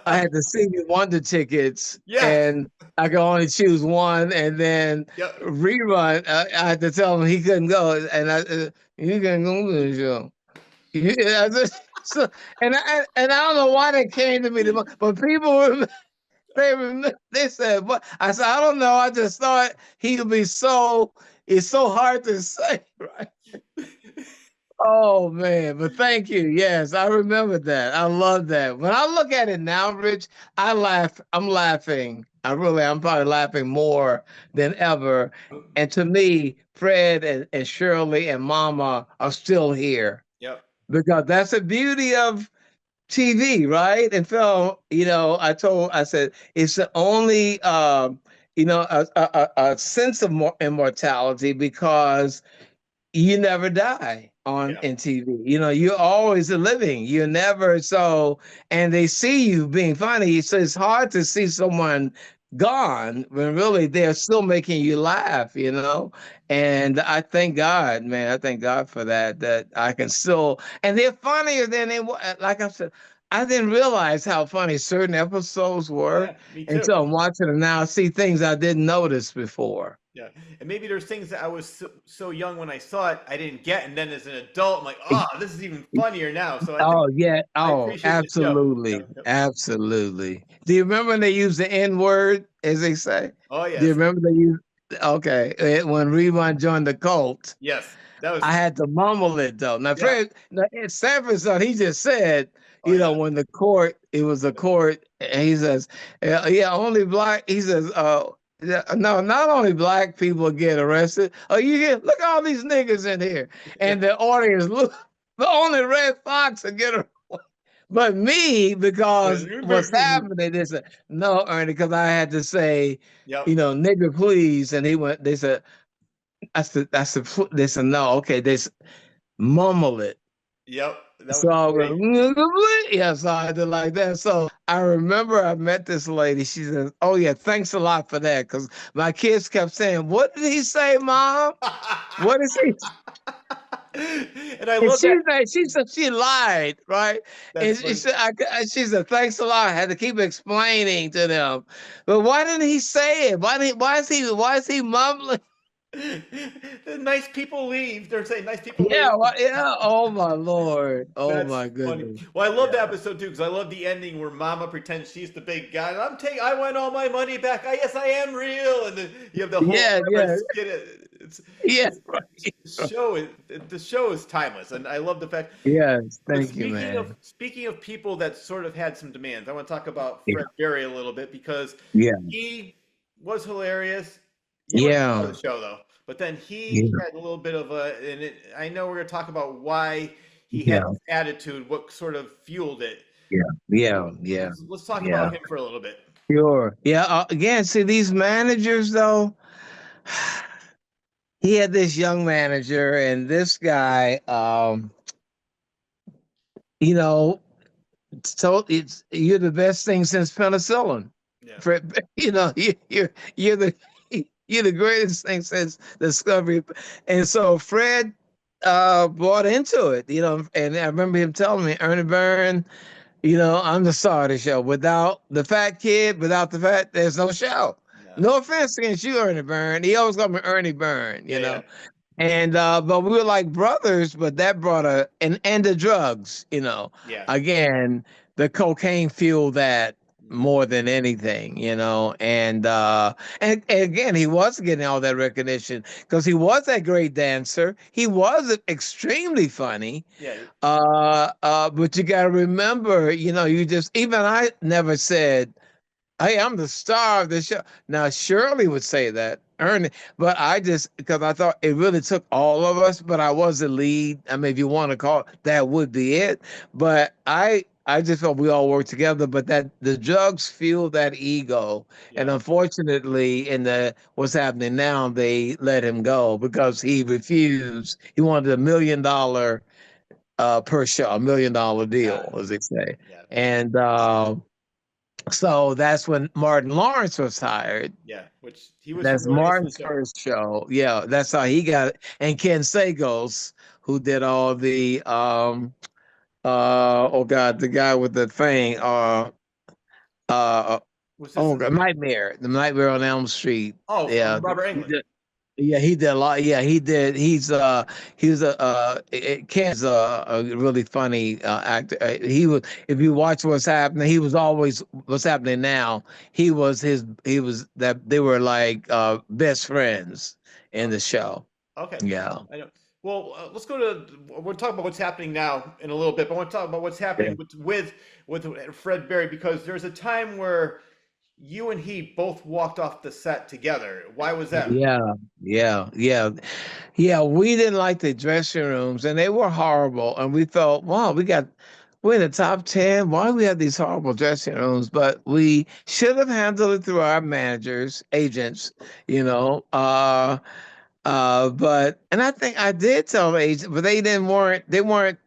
I had the Stevie Wonder tickets, Yes. and I could only choose one. And then Yep. rerun, I had to tell him he couldn't go, and you can go to the show. Yeah, so, and I don't know why that came to me, but people they said, "What?" I said, "I don't know. I just thought he would be so. It's so hard to say, right?" Oh man, but thank you. Yes, I remember that. I love that. When I look at it now, Rich, I laugh. I'm laughing. I'm probably laughing more than ever. And to me, Fred and Shirley and Mama are still here Yep. because that's the beauty of TV, right? And film. I said it's the only a sense of immortality because you never die on Yeah. in TV. You're always living. You're never so, and they see you being funny. So it's hard to see someone gone when really they're still making you laugh. And I thank God, man. I thank God for that I can still, and they're funnier than like I said. I didn't realize how funny certain episodes Oh were yeah, me too. until I'm watching them now. I see things I didn't notice before. Yeah, and maybe there's things that I was so young when I saw it I didn't get, and then as an adult I'm like, oh, this is even funnier now. So I think Oh yeah. I Oh, appreciate the show. absolutely. Yep, yep. Absolutely. Do you remember when they use the N word, as they say? Oh Do you yes, remember they use? Okay, when Rerun joined the cult, yes, that was I had to mumble it though. Now, yeah. Fred, now, Sanford son, he just said, Oh yeah, when the court, it was a court, and he says, yeah, only black. He says, yeah, no, not only black people get arrested. Oh, look at all these niggas in here, yeah. and the audience look, the only red fox will get arrested. But me, because what's happening is no, Ernie, because I had to say, Yep, nigga, please, and they said, they said, no, okay, mumble it. yep. That was So I great. went, yeah, so I did like that. So I remember I met this lady. She said, "Oh yeah, thanks a lot for that." Because my kids kept saying, "What did he say, Mom? What is he?" And I And love that. she said she lied, right? That's And she funny. said, she said, "Thanks a lot." I had to keep explaining to them, but why didn't he say it? Why is he mumbling? The nice people leave. They're saying nice people leave. Yeah, yeah. Oh my Lord. Oh That's my funny. goodness. Well, I love that Yeah. episode too because I love the ending where Mama pretends she's the big guy. And I want all my money back. Yes, I am real. And then you have the whole Yeah, everybody yeah, skit. It's, yeah. it's Right. the show is timeless, and I love the fact. Yes, But thank you, man. speaking of people that sort of had some demands, I want to talk about Yeah, Fred Berry a little bit because yeah, he was hilarious. You weren't a part yeah, of the show though, but then he yeah, had a little bit of a, I know we're going to talk about why he had yeah, this attitude, what sort of fueled it. yeah, yeah, So yeah, let's talk yeah. about him for a little bit. Sure. Yeah. Again, see these managers though. He had this young manager, and this guy, you know, so you're the best thing since penicillin. Yeah, For you're the you're the greatest thing since discovery. And so Fred bought into it, and I remember him telling me, Ernie Byrne, I'm the star of the show. Without the fat kid, without the fat, there's no show. no, No offense against you, Ernie Byrne. He always called me Ernie Byrne, yeah, yeah, And but we were like brothers, but that brought an end to drugs. yeah. Again, the cocaine fueled that Mhm. more than anything. And again, he was getting all that recognition because he was a great dancer. He was extremely funny. Yeah, But you gotta remember, you just even I never said, "Hey, I'm the star of the show." Now Shirley would say that, Ernie, but I just because I thought it really took all of us, but I was the lead. I mean, if you want to call it, that would be it. But I just felt we all worked together, but that the drugs fueled that ego. And yeah, unfortunately, in the what's happening now, they let him go because he refused. He wanted $1 million per show, $1 million yeah, deal, as they say. yeah, And so that's when Martin Lawrence was hired. yeah. Which he was That's hilarious in the Martin's show. first show. Yeah, that's how he got it. And Ken Sagos, who did all the oh God, the guy with the thing, Uh, Was this? oh, Nightmare, the Nightmare on Elm Street. Oh, Yeah, from Robert Englund. yeah, he did a lot. Yeah, he did. He's Ken's a really funny actor. He was, if you watch What's Happening, he was always What's Happening Now. He was that they were like best friends in the show. Okay. Yeah. I know. Well, let's go to. We'll talk about what's happening now in a little bit, but I want to talk about what's Yeah. happening with Fred Berry, because there's a time where you and he both walked off the set together. Why was that? Yeah, yeah. We didn't like the dressing rooms, and they were horrible. And we thought, wow, we're in the top 10. Why do we have these horrible dressing rooms? But we should have handled it through our managers, agents, you know. But and I think I did tell the agent, but they weren't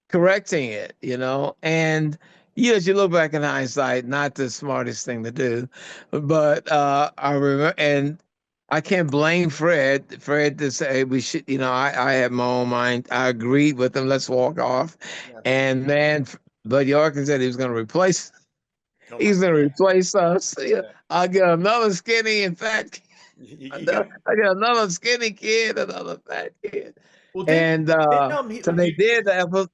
correcting it, you know. And as you look back in hindsight, not the smartest thing to do, but I remember, and I can't blame Fred. Fred to say we should, I had my own mind. I agreed with him. Let's walk off. Yeah. And man, Bud Yorkin said he was going to replace. Oh my He's going to God. replace us. Yeah, Yeah. I'll get another skinny and fat. You got. I got another skinny kid, another fat kid. Well, And didn't so they did the episode.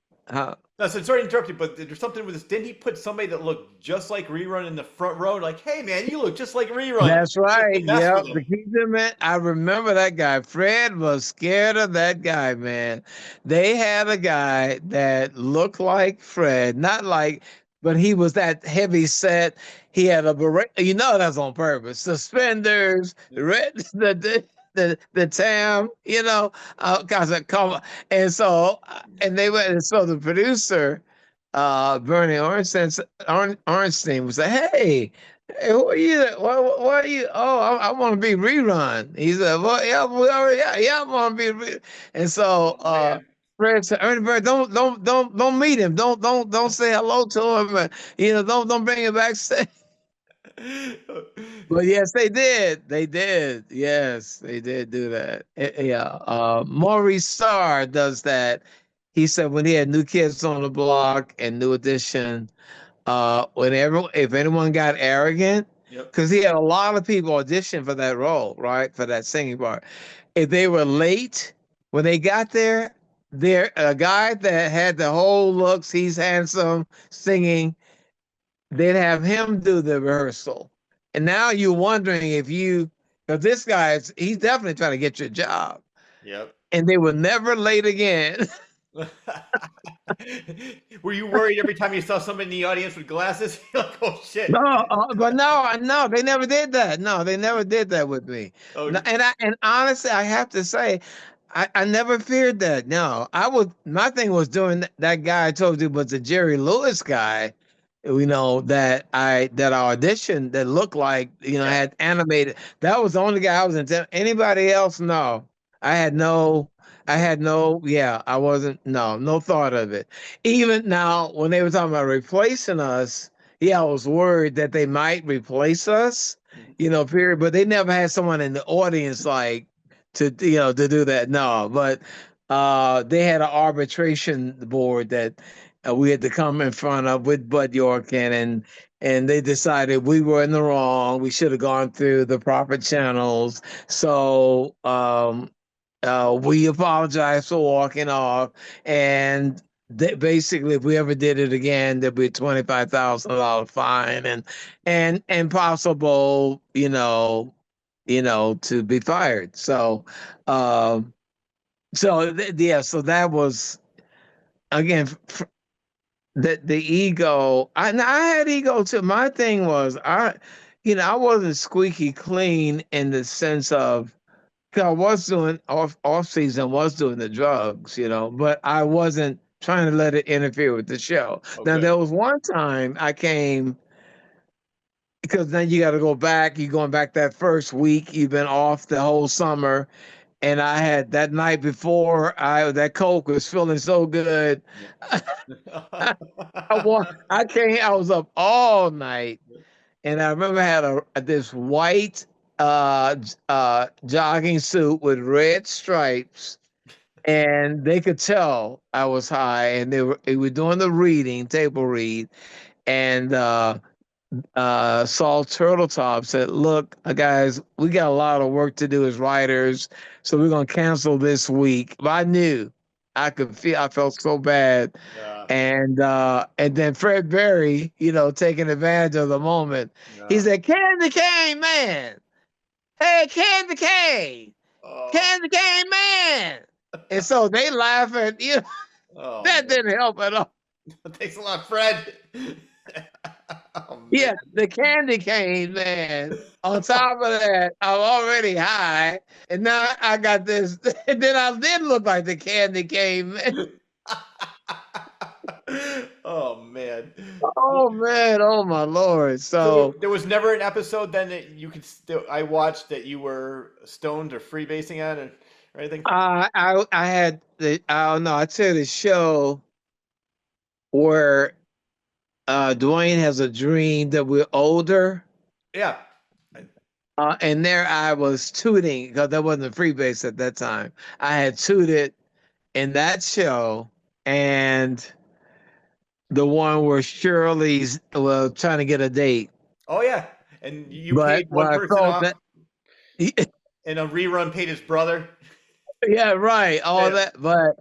no, so sorry to interrupt you, but there's something with this. Didn't he put somebody that looked just like Rerun in the front row? Like, hey man, you look just like Rerun. That's Just right. to mess Yeah, with the him. Keystone. I remember that guy. Fred was scared of that guy, man. They had a guy that looked like Fred, not like, but he was that heavy set. He had a beret. That's on purpose. Suspenders, red, the tam. Cause of color. And so, and they went. And so the producer, Bernie Ornstein, was like, "Hey. Hey, who are you? Why are you? Oh, I want to be Rerun." He said, "Well, yeah, we already, yeah, I want to be." And so, Oh man. Fred said, "Ernie Bird, don't meet him. Don't say hello to him. Don't bring him backstage." But yes, they did. They did. Yes, they did do that. Yeah. Maurice Starr does that. He said when he had New Kids on the Block and New Edition, if anyone got arrogant, Yep. because he had a lot of people audition for that role, right, for that singing part. If they were late when they got there a guy that had the whole looks, he's handsome, singing, they'd have him do the rehearsal. And now you're wondering because this guy he's definitely trying to get your job, Yep. and they were never late again. Were you worried every time you saw somebody in the audience with glasses? You're like, oh shit. No, but no, they never did that. No, they never did that with me. Oh, And honestly, I have to say, I never feared that. No, my thing was doing that guy I told you was the Jerry Lewis guy, that I auditioned that looked like, yeah. had animated. That was the only guy I was in. Anybody else? No, I had no. Yeah, I wasn't, no thought of it. Even now, when they were talking about replacing us, yeah, I was worried that they might replace us, Mhm. period. But they never had someone in the audience like to do that. No, but they had an arbitration board that we had to come in front of with Bud Yorkin, and they decided we were in the wrong. We should have gone through the proper channels. So we apologize for walking off, and basically, if we ever did it again, there'd be a $25,000 fine and possible, to be fired. So, yeah, so that was again the ego. I had ego too. My thing was I wasn't squeaky clean in the sense of. 'Cause I was doing off season, was doing the drugs, but I wasn't trying to let it interfere with the show. Now Okay. there was one time I came because then you got to go back. You're going back that first week. You've been off the whole summer, and I had that night before. That coke was feeling so good. I came. I was up all night, and I remember I had this white jogging suit with red stripes, and they could tell I was high, and they were doing the reading, table read, and Saul Turtletop said, "Look, guys, we got a lot of work to do as writers, so we're gonna cancel this week." But I knew, I could feel, I felt so bad, Yeah. and then Fred Berry, taking advantage of the moment, he Yeah. said, "Candy cane man, hey, candy cane, Oh. candy cane man," and so they laughing. Oh That man. didn't help at all. Thanks a lot, Fred. Oh man. Yeah, the candy cane, man. On top of that, I'm already high, and now I got this. And then I did look like the candy cane, man. Oh man. Oh man, oh my lord. So there, So there was never an episode then that you could still I watched that you were stoned or freebasing at or anything. I had I don't know. I tell you the show where Dwayne has a dream that we're older. Yeah. And there I was tooting because that wasn't a freebase at that time. I had tooted in that show, and the one where Shirley's trying to get a date. Oh yeah. And you But paid one I person felt off that, and a rerun paid his brother. yeah, right, all Yeah. that. But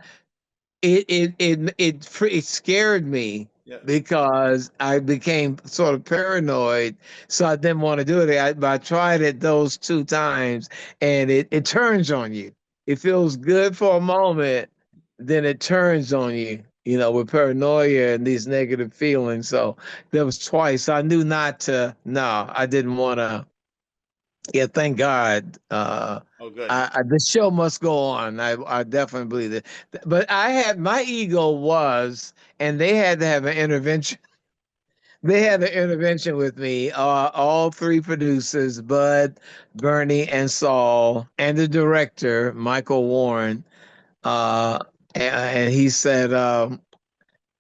it scared me Yeah. because I became sort of paranoid, so I didn't want to do it. But I tried it those two times, and it turns on you. It feels good for a moment, then it turns on you. With paranoia and these negative feelings. So there was twice. I knew not to. No, I didn't want to. Yeah, thank God. Oh good. The show must go on. I definitely believe it. But I had my ego was, and they had to have an intervention. They had an intervention with me. All three producers, Bud, Bernie, and Saul, and the director, Michael Warren. Uh, and he said,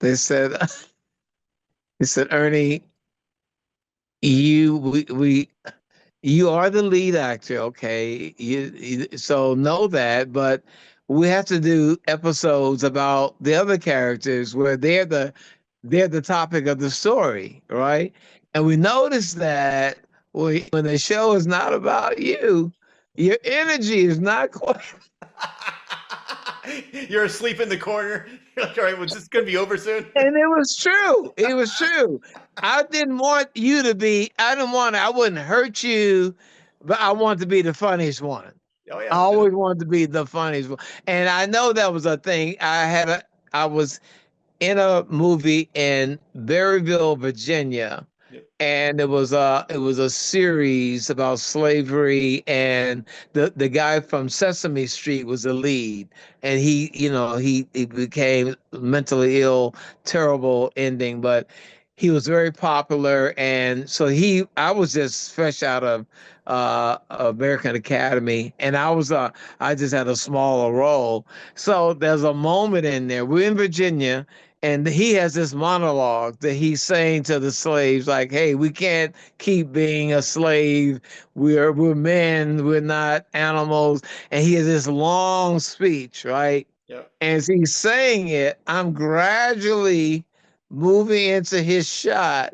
they said, he said, Ernie, we you are the lead actor, okay? So know that, but we have to do episodes about the other characters where they're the topic of the story, right? And we noticed that when the show is not about you, your energy is not quite. You're asleep in the corner. You're like, all right, was this gonna be over soon? And it was true. It was true. I didn't want you to be. I didn't want. I wouldn't hurt you, but I wanted to be the funniest one. Oh I yeah. always wanted to be the funniest one. And I know that was a thing. I was in a movie in Berryville, Virginia, Yep. and it was a series about slavery, and the guy from Sesame Street was the lead, and he became mentally ill, terrible ending, but he was very popular, and so I was just fresh out of American Academy, and I just had a smaller role. So there's a moment in there. We're in Virginia, and he has this monologue that he's saying to the slaves, like, "Hey, we can't keep being a slave. We're men. We're not animals." And he has this long speech, right? Yep. As he's saying it, I'm gradually moving into his shot,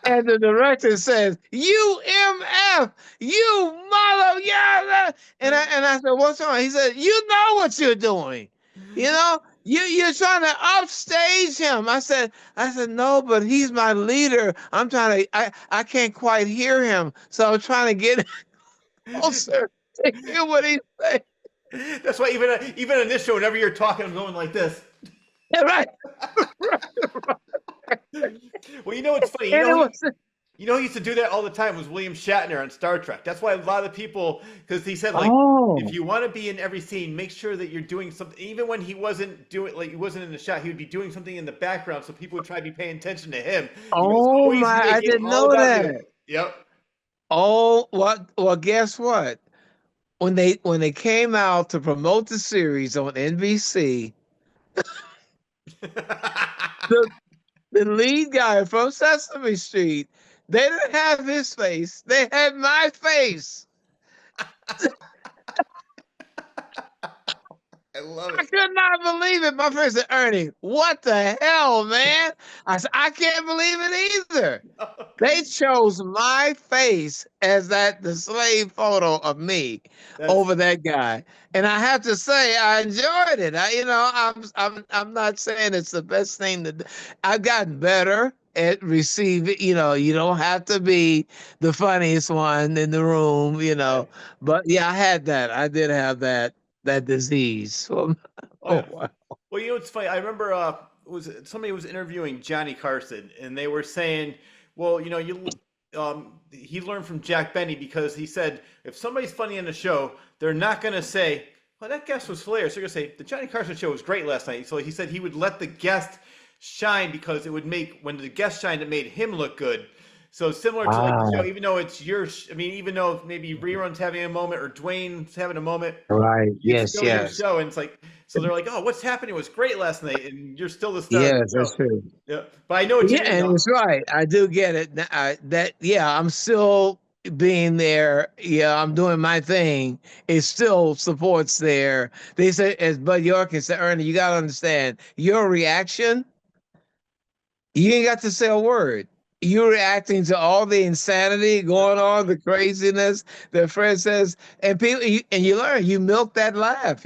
and the director says, "UMF, you mother, yeah." And I said, "What's wrong?" He said, "You know what you're doing. You're trying to upstage him." I said, "No, but he's my leader. I'm trying to. I can't quite hear him, so I'm trying to get closer to hear what he's saying." That's why even in this show, whenever you're talking, I'm going like this. Right. Well, you know what's funny? And it was, Who used to do that all the time was William Shatner on Star Trek. That's why a lot of the people, because he said like, if oh, you want to be in every scene, make sure that you're doing something. Even when he wasn't doing like he wasn't in the shot, he would be doing something in the background, so people would try to be paying attention to him. He was oh always my, I making didn't all know about you. that. Yep. Oh, what? Well, guess what? When they came out to promote the series on NBC, the the lead guy from Sesame Street, they didn't have his face. They had my face. I love I it. could not believe it. My friend said, Ernie, what the hell, man? I said, I can't believe it either. They chose my face as the slave photo of me That's over that guy, and I have to say I enjoyed it. I'm not saying it's the best thing to do. I've gotten better at receiving. You don't have to be the funniest one in the room. right. But yeah, I had that. I did have that disease. Oh Oh, yeah. wow. Well, it's funny. I remember was somebody was interviewing Johnny Carson, and they were saying, well, he learned from Jack Benny because he said if somebody's funny in the show, they're not going to say, well, that guest was hilarious. They're going to say the Johnny Carson show was great last night. So he said he would let the guest shine because it would make when the guest shined, it made him look good. So similar to like the Ah, show, even though it's I mean, even though maybe reruns having a moment or Dwayne's having a moment, right. it's Yes, still your yes. show, and it's like so they're like, oh, what's happening? It was great last night, and you're still the star of the Yes, that's show. true. Yeah, but I know what you Yeah, mean, and though. it's right. I do get it. Yeah, I'm still being there. Yeah, I'm doing my thing. It still supports there. They say, as Bud York and said, Ernie, you got to understand your reaction. You ain't got to say a word. You're reacting to all the insanity going on, the craziness that Fred says, and and you learn. You milk that laugh.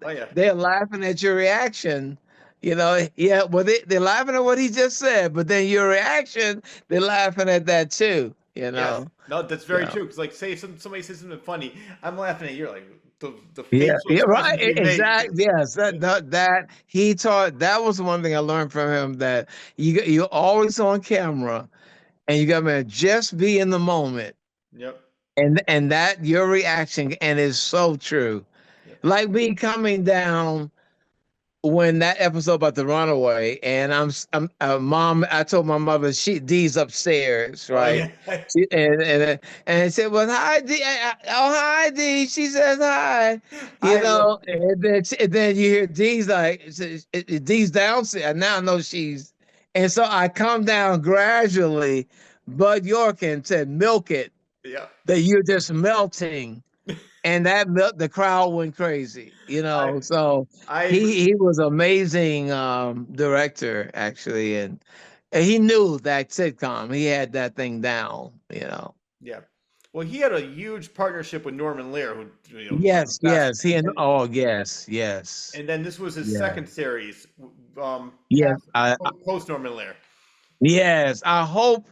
Oh yeah, They're laughing at your reaction. Yeah. Well, they're laughing at what he just said, but then your reaction, they're laughing at that too. yes, no, that's very So true. Because like, say somebody says something funny, I'm laughing at you. You're like the yeah, facial yeah, right. expressions you make. Exactly. Yes, that he taught. That was one thing I learned from him. That you're always on camera and you got to just be in the moment, Yep, and that your reaction and it's so true. yep. Like me coming down when that episode about the runaway, and I'm mom. I told my mother D's upstairs, Oh right? yeah, And I said, "Well, hi D. Oh, hi D." She says, "Hi," I love. and then you hear D's like D's downstairs. And now I know she's, and so I come down gradually. Bud Yorkin said, "Milk it." Yeah, That you're just melting, and the crowd went crazy. I So I he was amazing director actually, and he knew that sitcom. He had that thing down. yeah. Well, he had a huge partnership with Norman Lear, who Yes, best. yes. He and oh yes, yes, And then this was his yeah, second series, yes. past post Norman Lear. Yes. I hope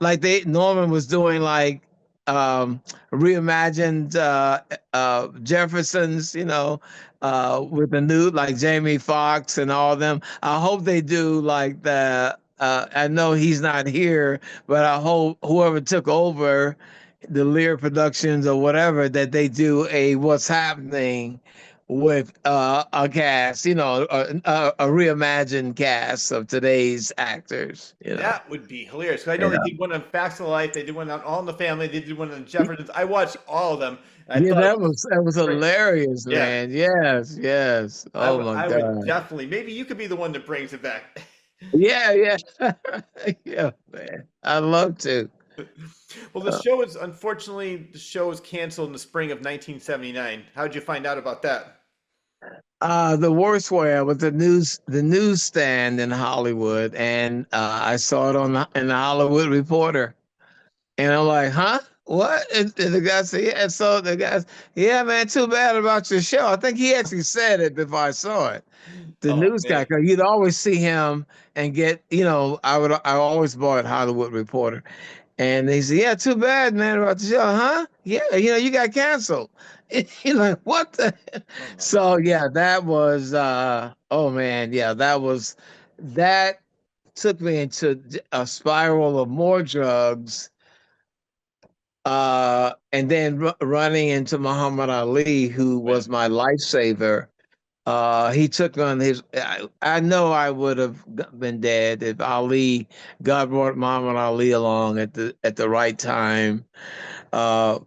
like Norman was doing like um reimagined Jeffersons, with the new like Jamie Foxx and all them. I hope they do like I know he's not here, but I hope whoever took over the Lear Productions or whatever that they do a what's happening with a cast, a reimagined cast of today's actors. That would be hilarious. 'Cause I know they Yeah. did one on Facts of Life, they did one on All in the Family, they did one on Jeffersons. I watched all of them, and I Yeah, thought it that was was great. hilarious, Yeah, man. Yes, yes. Oh my I would God. definitely. Maybe you could be the one that brings it back. Yeah, yeah. Yeah, man. I'd love to. Well, Uh, the show was canceled in the spring of 1979. How did you find out about that? the worst way I was the newsstand in Hollywood, and I saw it in the Hollywood Reporter, and I'm like, huh? What? And the guy said, yeah. So the guy, yeah, man, too bad about your show. I think he actually said it before I saw it. The Oh news guy, man, 'cause you'd always see him and I always bought Hollywood Reporter. And they said, yeah, too bad, man, about the show, huh? Yeah, you got canceled. You're like, what the? oh my So yeah, that was oh man, yeah, that took me into a spiral of more drugs, and then running into Muhammad Ali, who man. was my lifesaver. He took on his. I know I would have been dead if God brought Muhammad Ali along at the right time. Uh,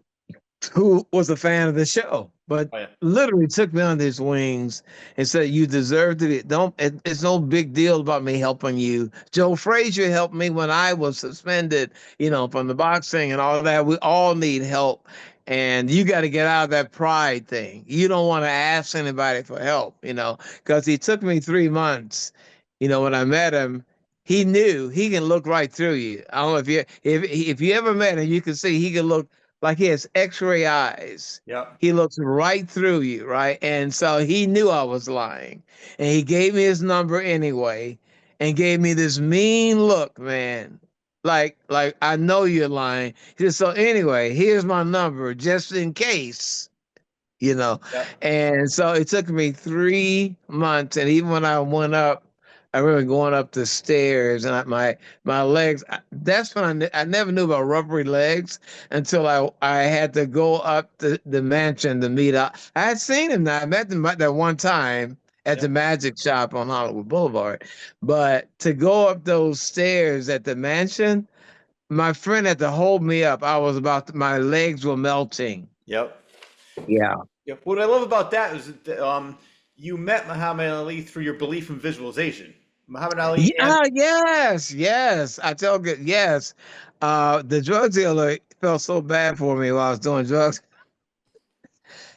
who was a fan of the show, but Oh yeah, literally took me under his wings and said, "You deserve to be. Don't. It's no big deal about me helping you." Joe Frazier helped me when I was suspended, from the boxing and all that. We all need help, And you got to get out of that pride thing. You don't want to ask anybody for help, because he took me 3 months. When I met him, he knew he can look right through you. I don't know if you ever met him, you can see he can look like he has X-ray eyes. Yep. He looks right through you, right? And so he knew I was lying, and he gave me his number anyway, and gave me this mean look, man. Like I know you're lying. He said, so anyway, here's my number just in case, you know. Yep. And so it took me 3 months, and even when I went up, I remember going up the stairs, and my legs. That's when I never knew about rubbery legs until I had to go up the mansion to meet up. I had seen him. Now I met him that one time at the Yep. magic shop on Hollywood Boulevard, but to go up those stairs at the mansion, my friend had to hold me up. My legs were melting. Yep. Yeah. Yep. What I love about that is that you met Muhammad Ali through your belief in visualization. Muhammad Ali and Yeah, yes. I tell you, yes. The drug dealer felt so bad for me while I was doing drugs.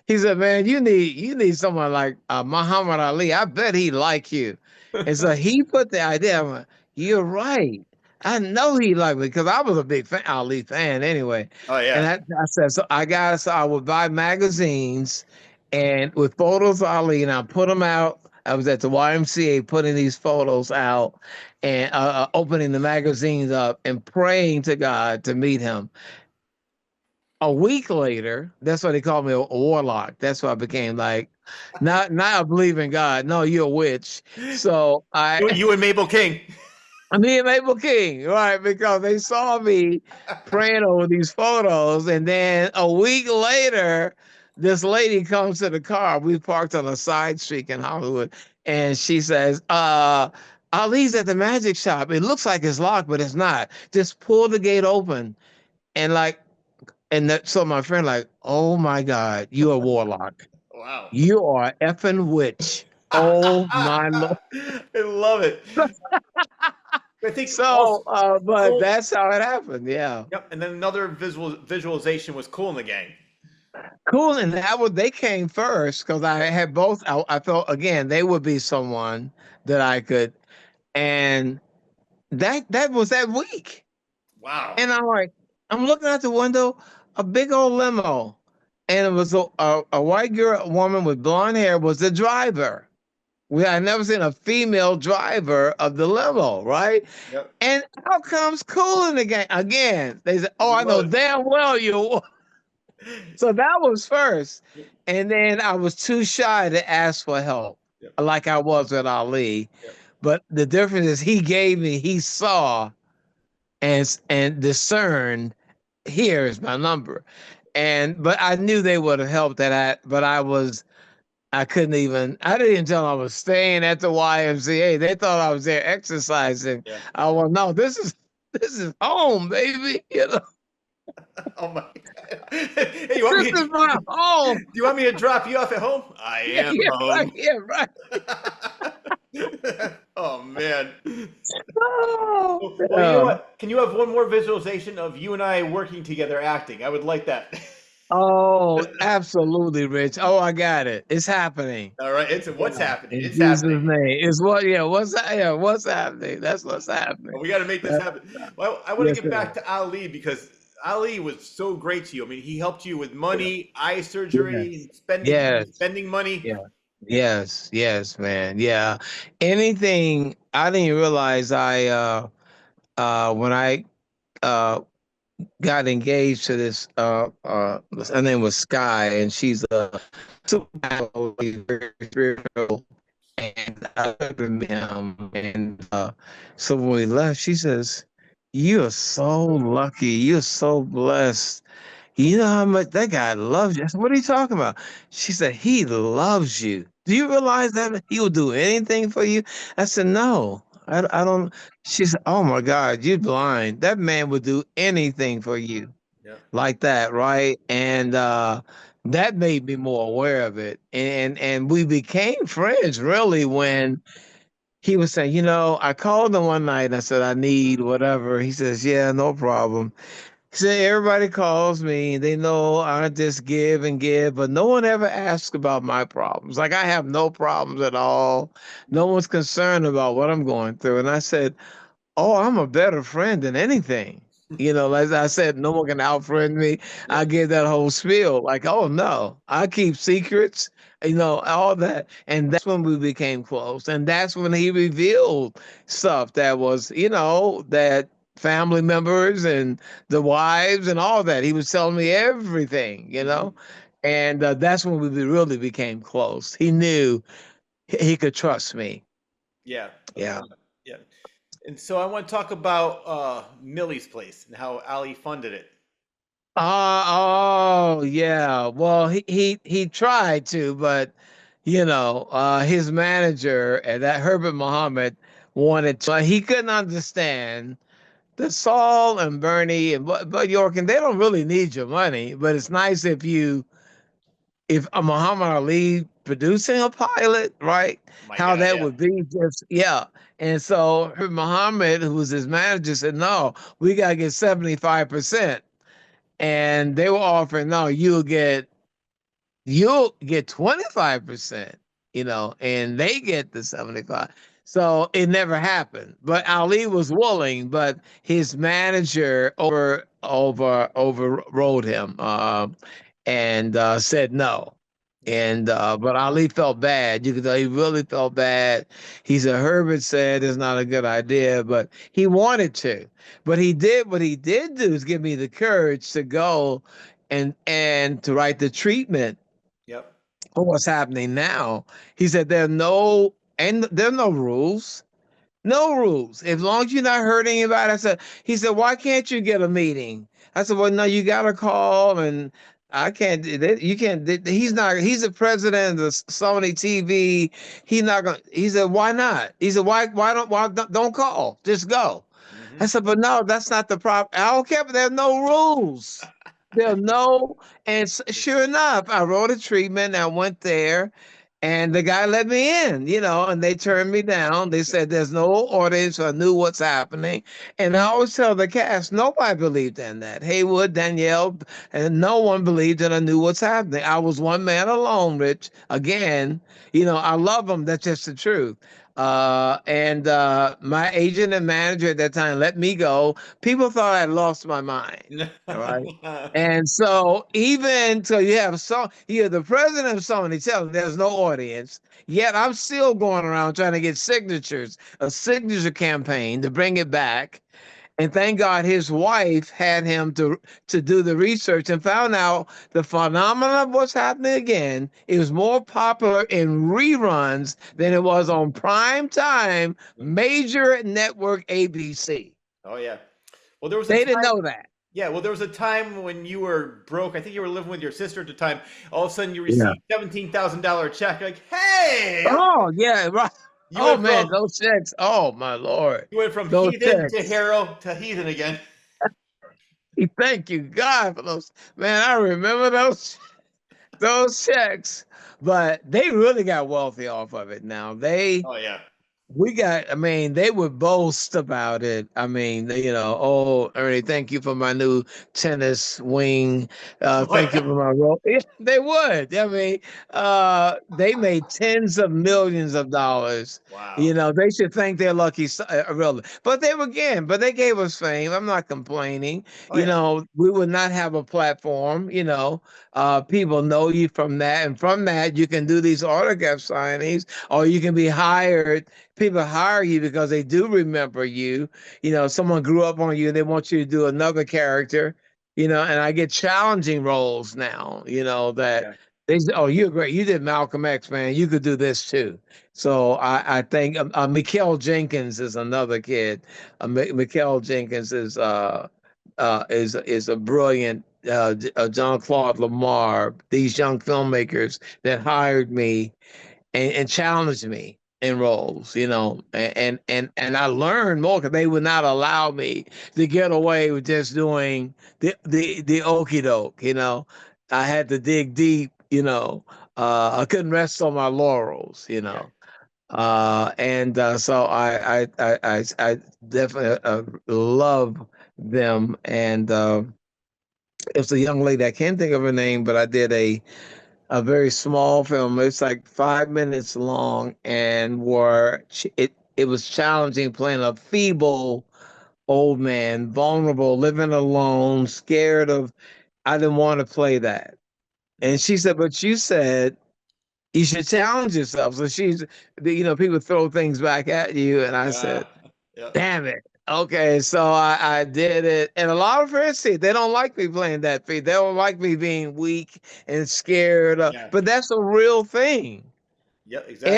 He said, "Man, you need someone like Muhammad Ali. I bet he like you." And so he put the idea. I'm like, you're right. I know he liked me because I was a big Ali fan anyway. oh And yeah. I said, so I would buy magazines and with photos of Ali, and I put them out. I was at the YMCA putting these photos out and opening the magazines up and praying to God to meet him. A week later, that's why they called me a warlock. That's why I became like, not I believe in God. No, you're a witch. So You and Mabel King. me and Mabel King, right? Because they saw me praying over these photos, and then a week later, this lady comes to the car. We parked on a side street in Hollywood, and she says, "Ali's at the magic shop. It looks like it's locked, but it's not. Just pull the gate open." And like so my friend like, oh my God, you're a warlock. Wow. You are a effing witch. Oh my Lord. I love it. I think also, So, but cool. that's how it happened. Yeah. Yep. And then another visualization was Cool in the Gang. Cool. And they came first because I had both. I felt again, they would be someone that I could, and that was that week. Wow. And I'm looking out the window, a big old limo, and it was a white woman with blonde hair was the driver. I never seen a female driver of the limo, right? Yep. And out comes Cool in the Gang again. They said, "Oh, He I know was. damn well you." So that was first, and then I was too shy to ask for help, Yep. like I was with Ali. Yep. But the difference is he saw and discerned, here is my number. But I knew they would have helped I couldn't even, I didn't even tell them I was staying at the YMCA. They thought I was there exercising. Yeah. Well, no, this is home, baby. Oh my God. Hey, you want This me is my home. do you want me to drop you off at home? I am Yeah, right, home. yeah, right. Oh man. Oh, Well, you know what? Can you have one more visualization of you and I working together acting? I would like that. oh, absolutely, Rich. Oh, I got it. It's happening. All right. It's what's Yeah. happening. In It's Jesus' happening. name. What's happening? That's what's happening. Well, we got to make this happen. Well, I want to Yes, get sir. back to Ali because Ali was so great to you. I mean, he helped you with money, eye surgery, Yes. and Yes. spending money. Yeah. Yes, man. Yeah. Anything I didn't realize when I uh got engaged to this her name was Sky, and she's a super very spiritual, and I remember him, and so when we left, she says, "You are so lucky, you're so blessed. You know how much that guy loves you." I said, "What are you talking about?" She said, "He loves you. Do you realize that he will do anything for you?" I said, "No, I don't." She said, "Oh my God, you're blind. That man would do anything for you Yeah. like that, right?" And that made me more aware of it. And we became friends really when he was saying, I called him one night and I said, "I need whatever." He says, "Yeah, no problem." He said, everybody calls me. They know I just give and give, but no one ever asks about my problems. Like I have no problems at all. No one's concerned about what I'm going through. And I said, oh, I'm a better friend than anything. You know, as I said, no one can outfriend me. I Yep. gave that whole spiel, like, oh no, I keep secrets, all that. And that's when we became close. And that's when he revealed stuff that was, that family members and the wives and all that. He was telling me everything, Hmm. And that's when we really became close. He knew he could trust me. Yeah. Yeah. Yeah. And so I want to talk about Millie's place and how Ali funded it. Oh yeah. Well, he tried to, but his manager and that Herbert Muhammad wanted to. He couldn't understand that Saul and Bernie and but York, and they don't really need your money, but it's nice if a Muhammad Ali producing a pilot, right? My How God, that yeah. would be just yeah. And so Herbert Muhammad, who was his manager, said, "No, we gotta get 75%." And they were offering, no, you'll get 25%, and they get the 75. So it never happened. But Ali was willing, but his manager overrode him, and said no. Yeah. And but Ali felt bad. You could tell he really felt bad. He said Herbert said it's not a good idea, but he wanted to. But he did what he did do is give me the courage to go and to write the treatment Yep. for what's happening now. He said there are no rules. No rules. As long as you're not hurting anybody. He said, why can't you get a meeting? I said, well, no, you gotta call and I can't you can't he's the president of the Sony TV. He said, why not? He said, why don't call? Just go. I Hmm. said, but no, that's not the problem. I don't care, but there are no rules. There are no, and sure enough, I wrote a treatment. I went there, and the guy let me in, and they turned me down. They said there's no audience. So I knew what's happening. And I always tell the cast, nobody believed in that. Haywood, Danielle, and no one believed that I knew what's happening. I was one man alone, Rich. Again, I love them. That's just the truth. And my agent and manager at that time let me go. People thought I lost my mind. All right. And so even so you're the president of Sony telling there's no audience, yet I'm still going around trying to get signatures, a signature campaign to bring it back. And thank God his wife had him to do the research and found out the phenomenon of what's happening again. It was more popular in reruns than it was on prime time, major network ABC. Oh yeah. Well, there was a They didn't time. know that. Yeah. Well, there was a time when you were broke. I think you were living with your sister at the time. All of a sudden, you Yeah. received $17,000 check. You're like, hey, Oh, yeah, right. you Oh went man, from those checks. Oh my Lord. you went from Those heathen to checks. hero to heathen again. Thank you, God, for those. Man, I remember those checks. But they really got wealthy off of it now. Oh yeah. I mean, they would boast about it. I mean, oh, Ernie, thank you for my new tennis wing. Oh Thank you yeah. for my role. Yeah, they would. I mean, they made tens of millions of dollars. Wow. They should thank their lucky, really. But but they gave us fame. I'm not complaining. Oh yeah. We would not have a platform. People know you from that. And from that, you can do these autograph signings or you can be hired. People hire you because they do remember you. Someone grew up on you and they want you to do another character, and I get challenging roles now, that Yeah. they say, oh, you're great. You did Malcolm X, man. You could do this too. So I think Mikael Jenkins is another kid. Mikael Jenkins is a brilliant John Claude Lamar, these young filmmakers that hired me and challenged me in roles, and I learned more because they would not allow me to get away with just doing the okey doke, I had to dig deep, I couldn't rest on my laurels, Yeah. and so I definitely love them, and It was a young lady. I can't think of her name, but I did a very small film. It's like 5 minutes long, and it was challenging playing a feeble old man, vulnerable, living alone, scared of. I didn't want to play that. And she said, "But you said you should challenge yourself." So people throw things back at you, and I said, Yeah. "Damn it." Okay, so I did it, and a lot of friends see it. They don't like me playing that feat. They don't like me being weak and scared. Yeah. But that's a real thing. Yeah. Exactly.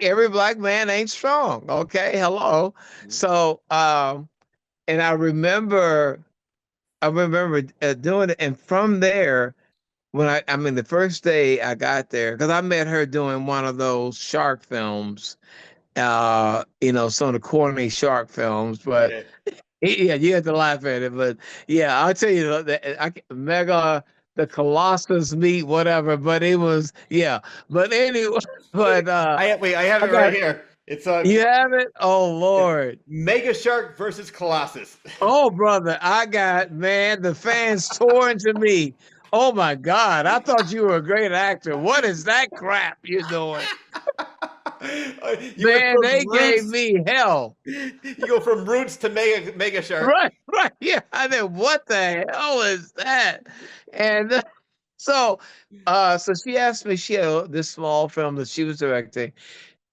Every black man ain't strong. Okay, hello. Mhm. So and I remember doing it, and from there, I mean, the first day I got there, because I met her doing one of those shark films, some of the corny shark films, but Yeah. yeah, you have to laugh at it, but yeah, I'll tell you Mega, the Colossus meat, whatever, but it was, yeah. But anyway, but I have I it right got here. It's you have it? Oh yeah, Lord. Mega Shark versus Colossus. Oh brother, man, the fans tore into me. Oh my God, I thought you were a great actor. What is that crap you're doing? You went Man, from they gave roots. me hell. You go from roots to Mega Shark. Right, right. Yeah. I mean, what the hell is that? And so so she asked me, she had this small film that she was directing.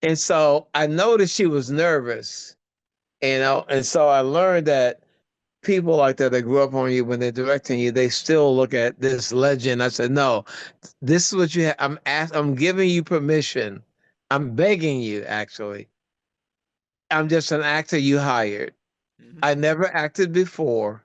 And so I noticed she was nervous, and so I learned that people like that grew up on you, when they're directing you, they still look at this legend. I said, no, this is what you have. I'm giving you permission. I'm begging you, actually. I'm just an actor you hired. Hmm. I never acted before,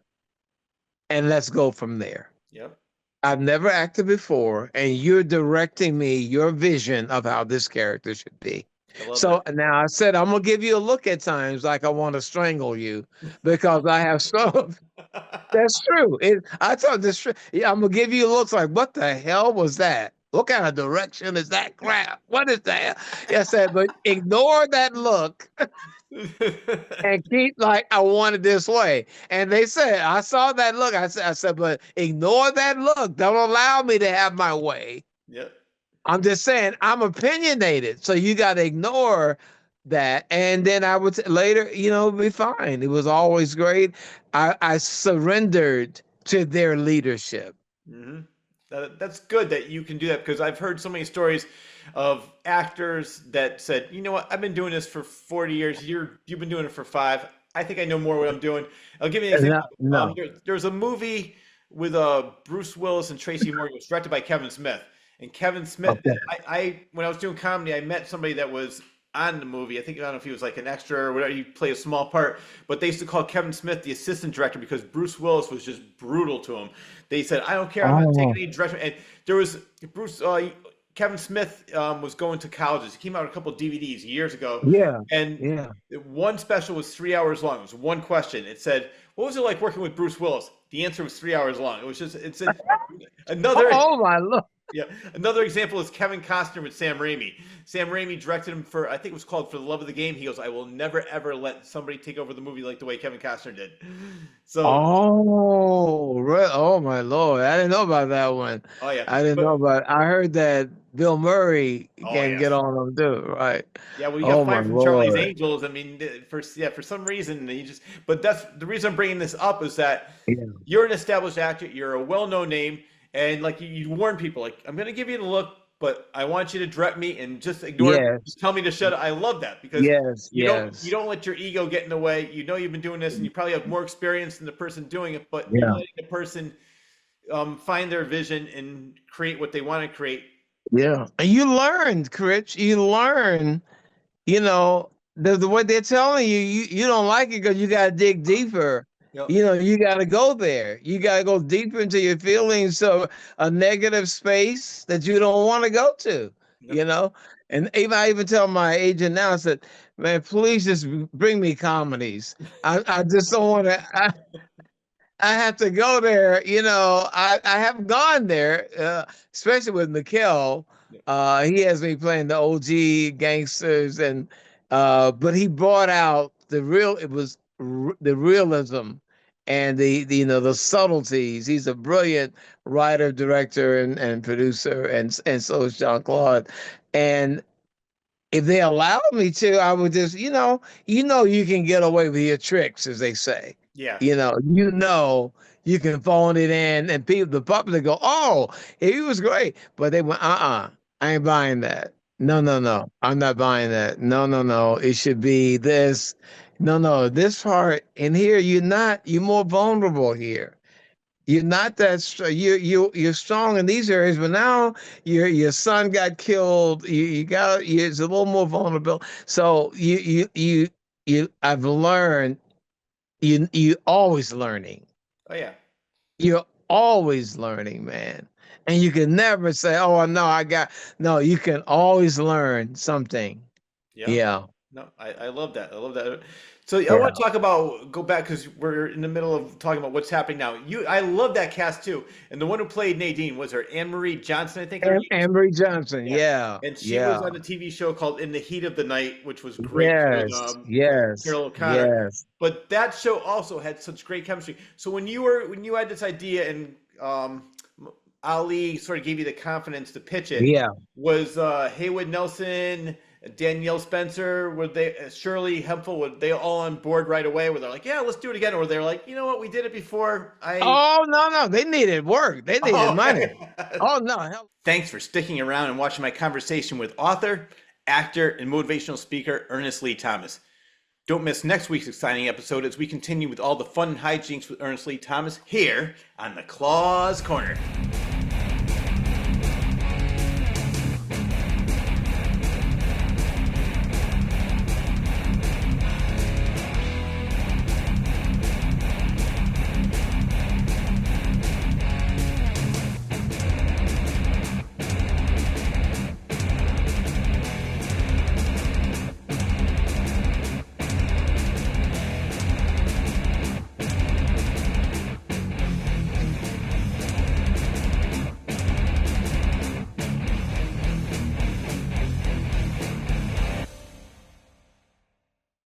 and let's go from there. Yep. I've never acted before, and you're directing me your vision of how this character should be. I love that. So now I said, I'm gonna give you a look at times like I want to strangle you, because I have so. That's true. I thought this. Yeah, I'm gonna give you looks like, what the hell was that? What kind of direction is that crap? What is that? Yeah, I said, but ignore that look and keep like, I want it this way. And they said, I saw that look. I said, but ignore that look. Don't allow me to have my way. Yep. I'm just saying, I'm opinionated, so you got to ignore that. And then I would later, be fine. It was always great. I surrendered to their leadership. Hmm. That's good that you can do that, because I've heard so many stories of actors that said, you know what, I've been doing this for 40 years. You've been doing it for 5. I think I know more what I'm doing. I'll give you an No, example. no. There's a movie with Bruce Willis and Tracy Morgan. It was directed by Kevin Smith. And Kevin Smith, Okay. I when I was doing comedy, I met somebody that was on the movie. I don't know if he was like an extra or whatever. He played a small part, but they used to call Kevin Smith the assistant director because Bruce Willis was just brutal to him. They said, "I don't care. I'm not taking Oh, any direction." And there was Bruce. Kevin Smith was going to colleges. He came out with a couple of DVDs years ago, yeah, and yeah. one special was 3 hours long. It was one question. It said, "What was it like working with Bruce Willis?" The answer was 3 hours long. It was just another. Oh my Lord. Yeah. Another example is Kevin Costner with Sam Raimi. Sam Raimi directed him for, I think it was called For the Love of the Game. He goes, I will never ever let somebody take over the movie like the way Kevin Costner did. So, Oh my Lord. I didn't know about that one. oh yeah. I didn't know But about I heard that Bill Murray oh can get yes. on them too, right? Yeah, well, you got Oh my fired from Charlie's Lord. Angels. I mean, for some reason, he just. But that's the reason I'm bringing this up is that Yeah. you're an established actor, you're a well-known name, and like you warn people, like I'm gonna give you the look, but I want you to direct me and just ignore it. Yes. Just tell me to shut up. I love that because Yes. you Yes. don't let your ego get in the way. You know you've been doing this, and you probably have more experience than the person doing it, but you're Yeah. letting the person find their vision and create what they want to create. Yeah. And you learned, Critch. You learn, the way they're telling you, you don't like it because you got to dig deeper. Yep. You got to go there. You got to go deeper into your feelings. So a negative space that you don't want to go to, you Yep. know? And even I even tell my agent now, I said, man, please just bring me comedies. I just don't want to. I have to go there. I have gone there, especially with Mikkel. Yep. He has me playing the OG gangsters, but he brought out the real. It was the realism and the subtleties. He's a brilliant writer, director, and producer, and so is Jean Claude. And if they allowed me to, I would just, you can get away with your tricks, as they say. Yeah. You can phone it in, and the public go, "Oh, he was great," but they went, I ain't buying that. No, no, no, I'm not buying that. No, no, no, it should be this. No, no, this part in here, you're more vulnerable here. You're not that you're strong in these areas, but now your son got killed. It's a little more vulnerable. So I've learned you always learning. Oh yeah. You're always learning, man. And you can never say, "Oh no, no." You can always learn something. Yeah. Yeah, No, I love that. I love that. So I yeah, want to go back because we're in the middle of talking about what's happening now. I love that cast too. And the one who played Nadine was her Anne Marie Johnson, I think. Anne-Marie Johnson. Yeah. Yeah, And she yeah. was on a TV show called In the Heat of the Night, which was great with Yes, yes, Carol O'Connor. yes. But that show also had such great chemistry. So when you had this idea and Ali sort of gave you the confidence to pitch it, Yeah. was Haywood Nelson, Danielle Spencer, were they Shirley Hemphill, were they all on board right away? Where they're like, yeah, let's do it again, or they're like, you know what, we did it before. Oh no, no, they needed work. They needed money. Okay. Oh no, hell. Thanks for sticking around and watching my conversation with author, actor, and motivational speaker Ernest Lee Thomas. Don't miss next week's exciting episode as we continue with all the fun and hijinks with Ernest Lee Thomas here on the Claws Corner.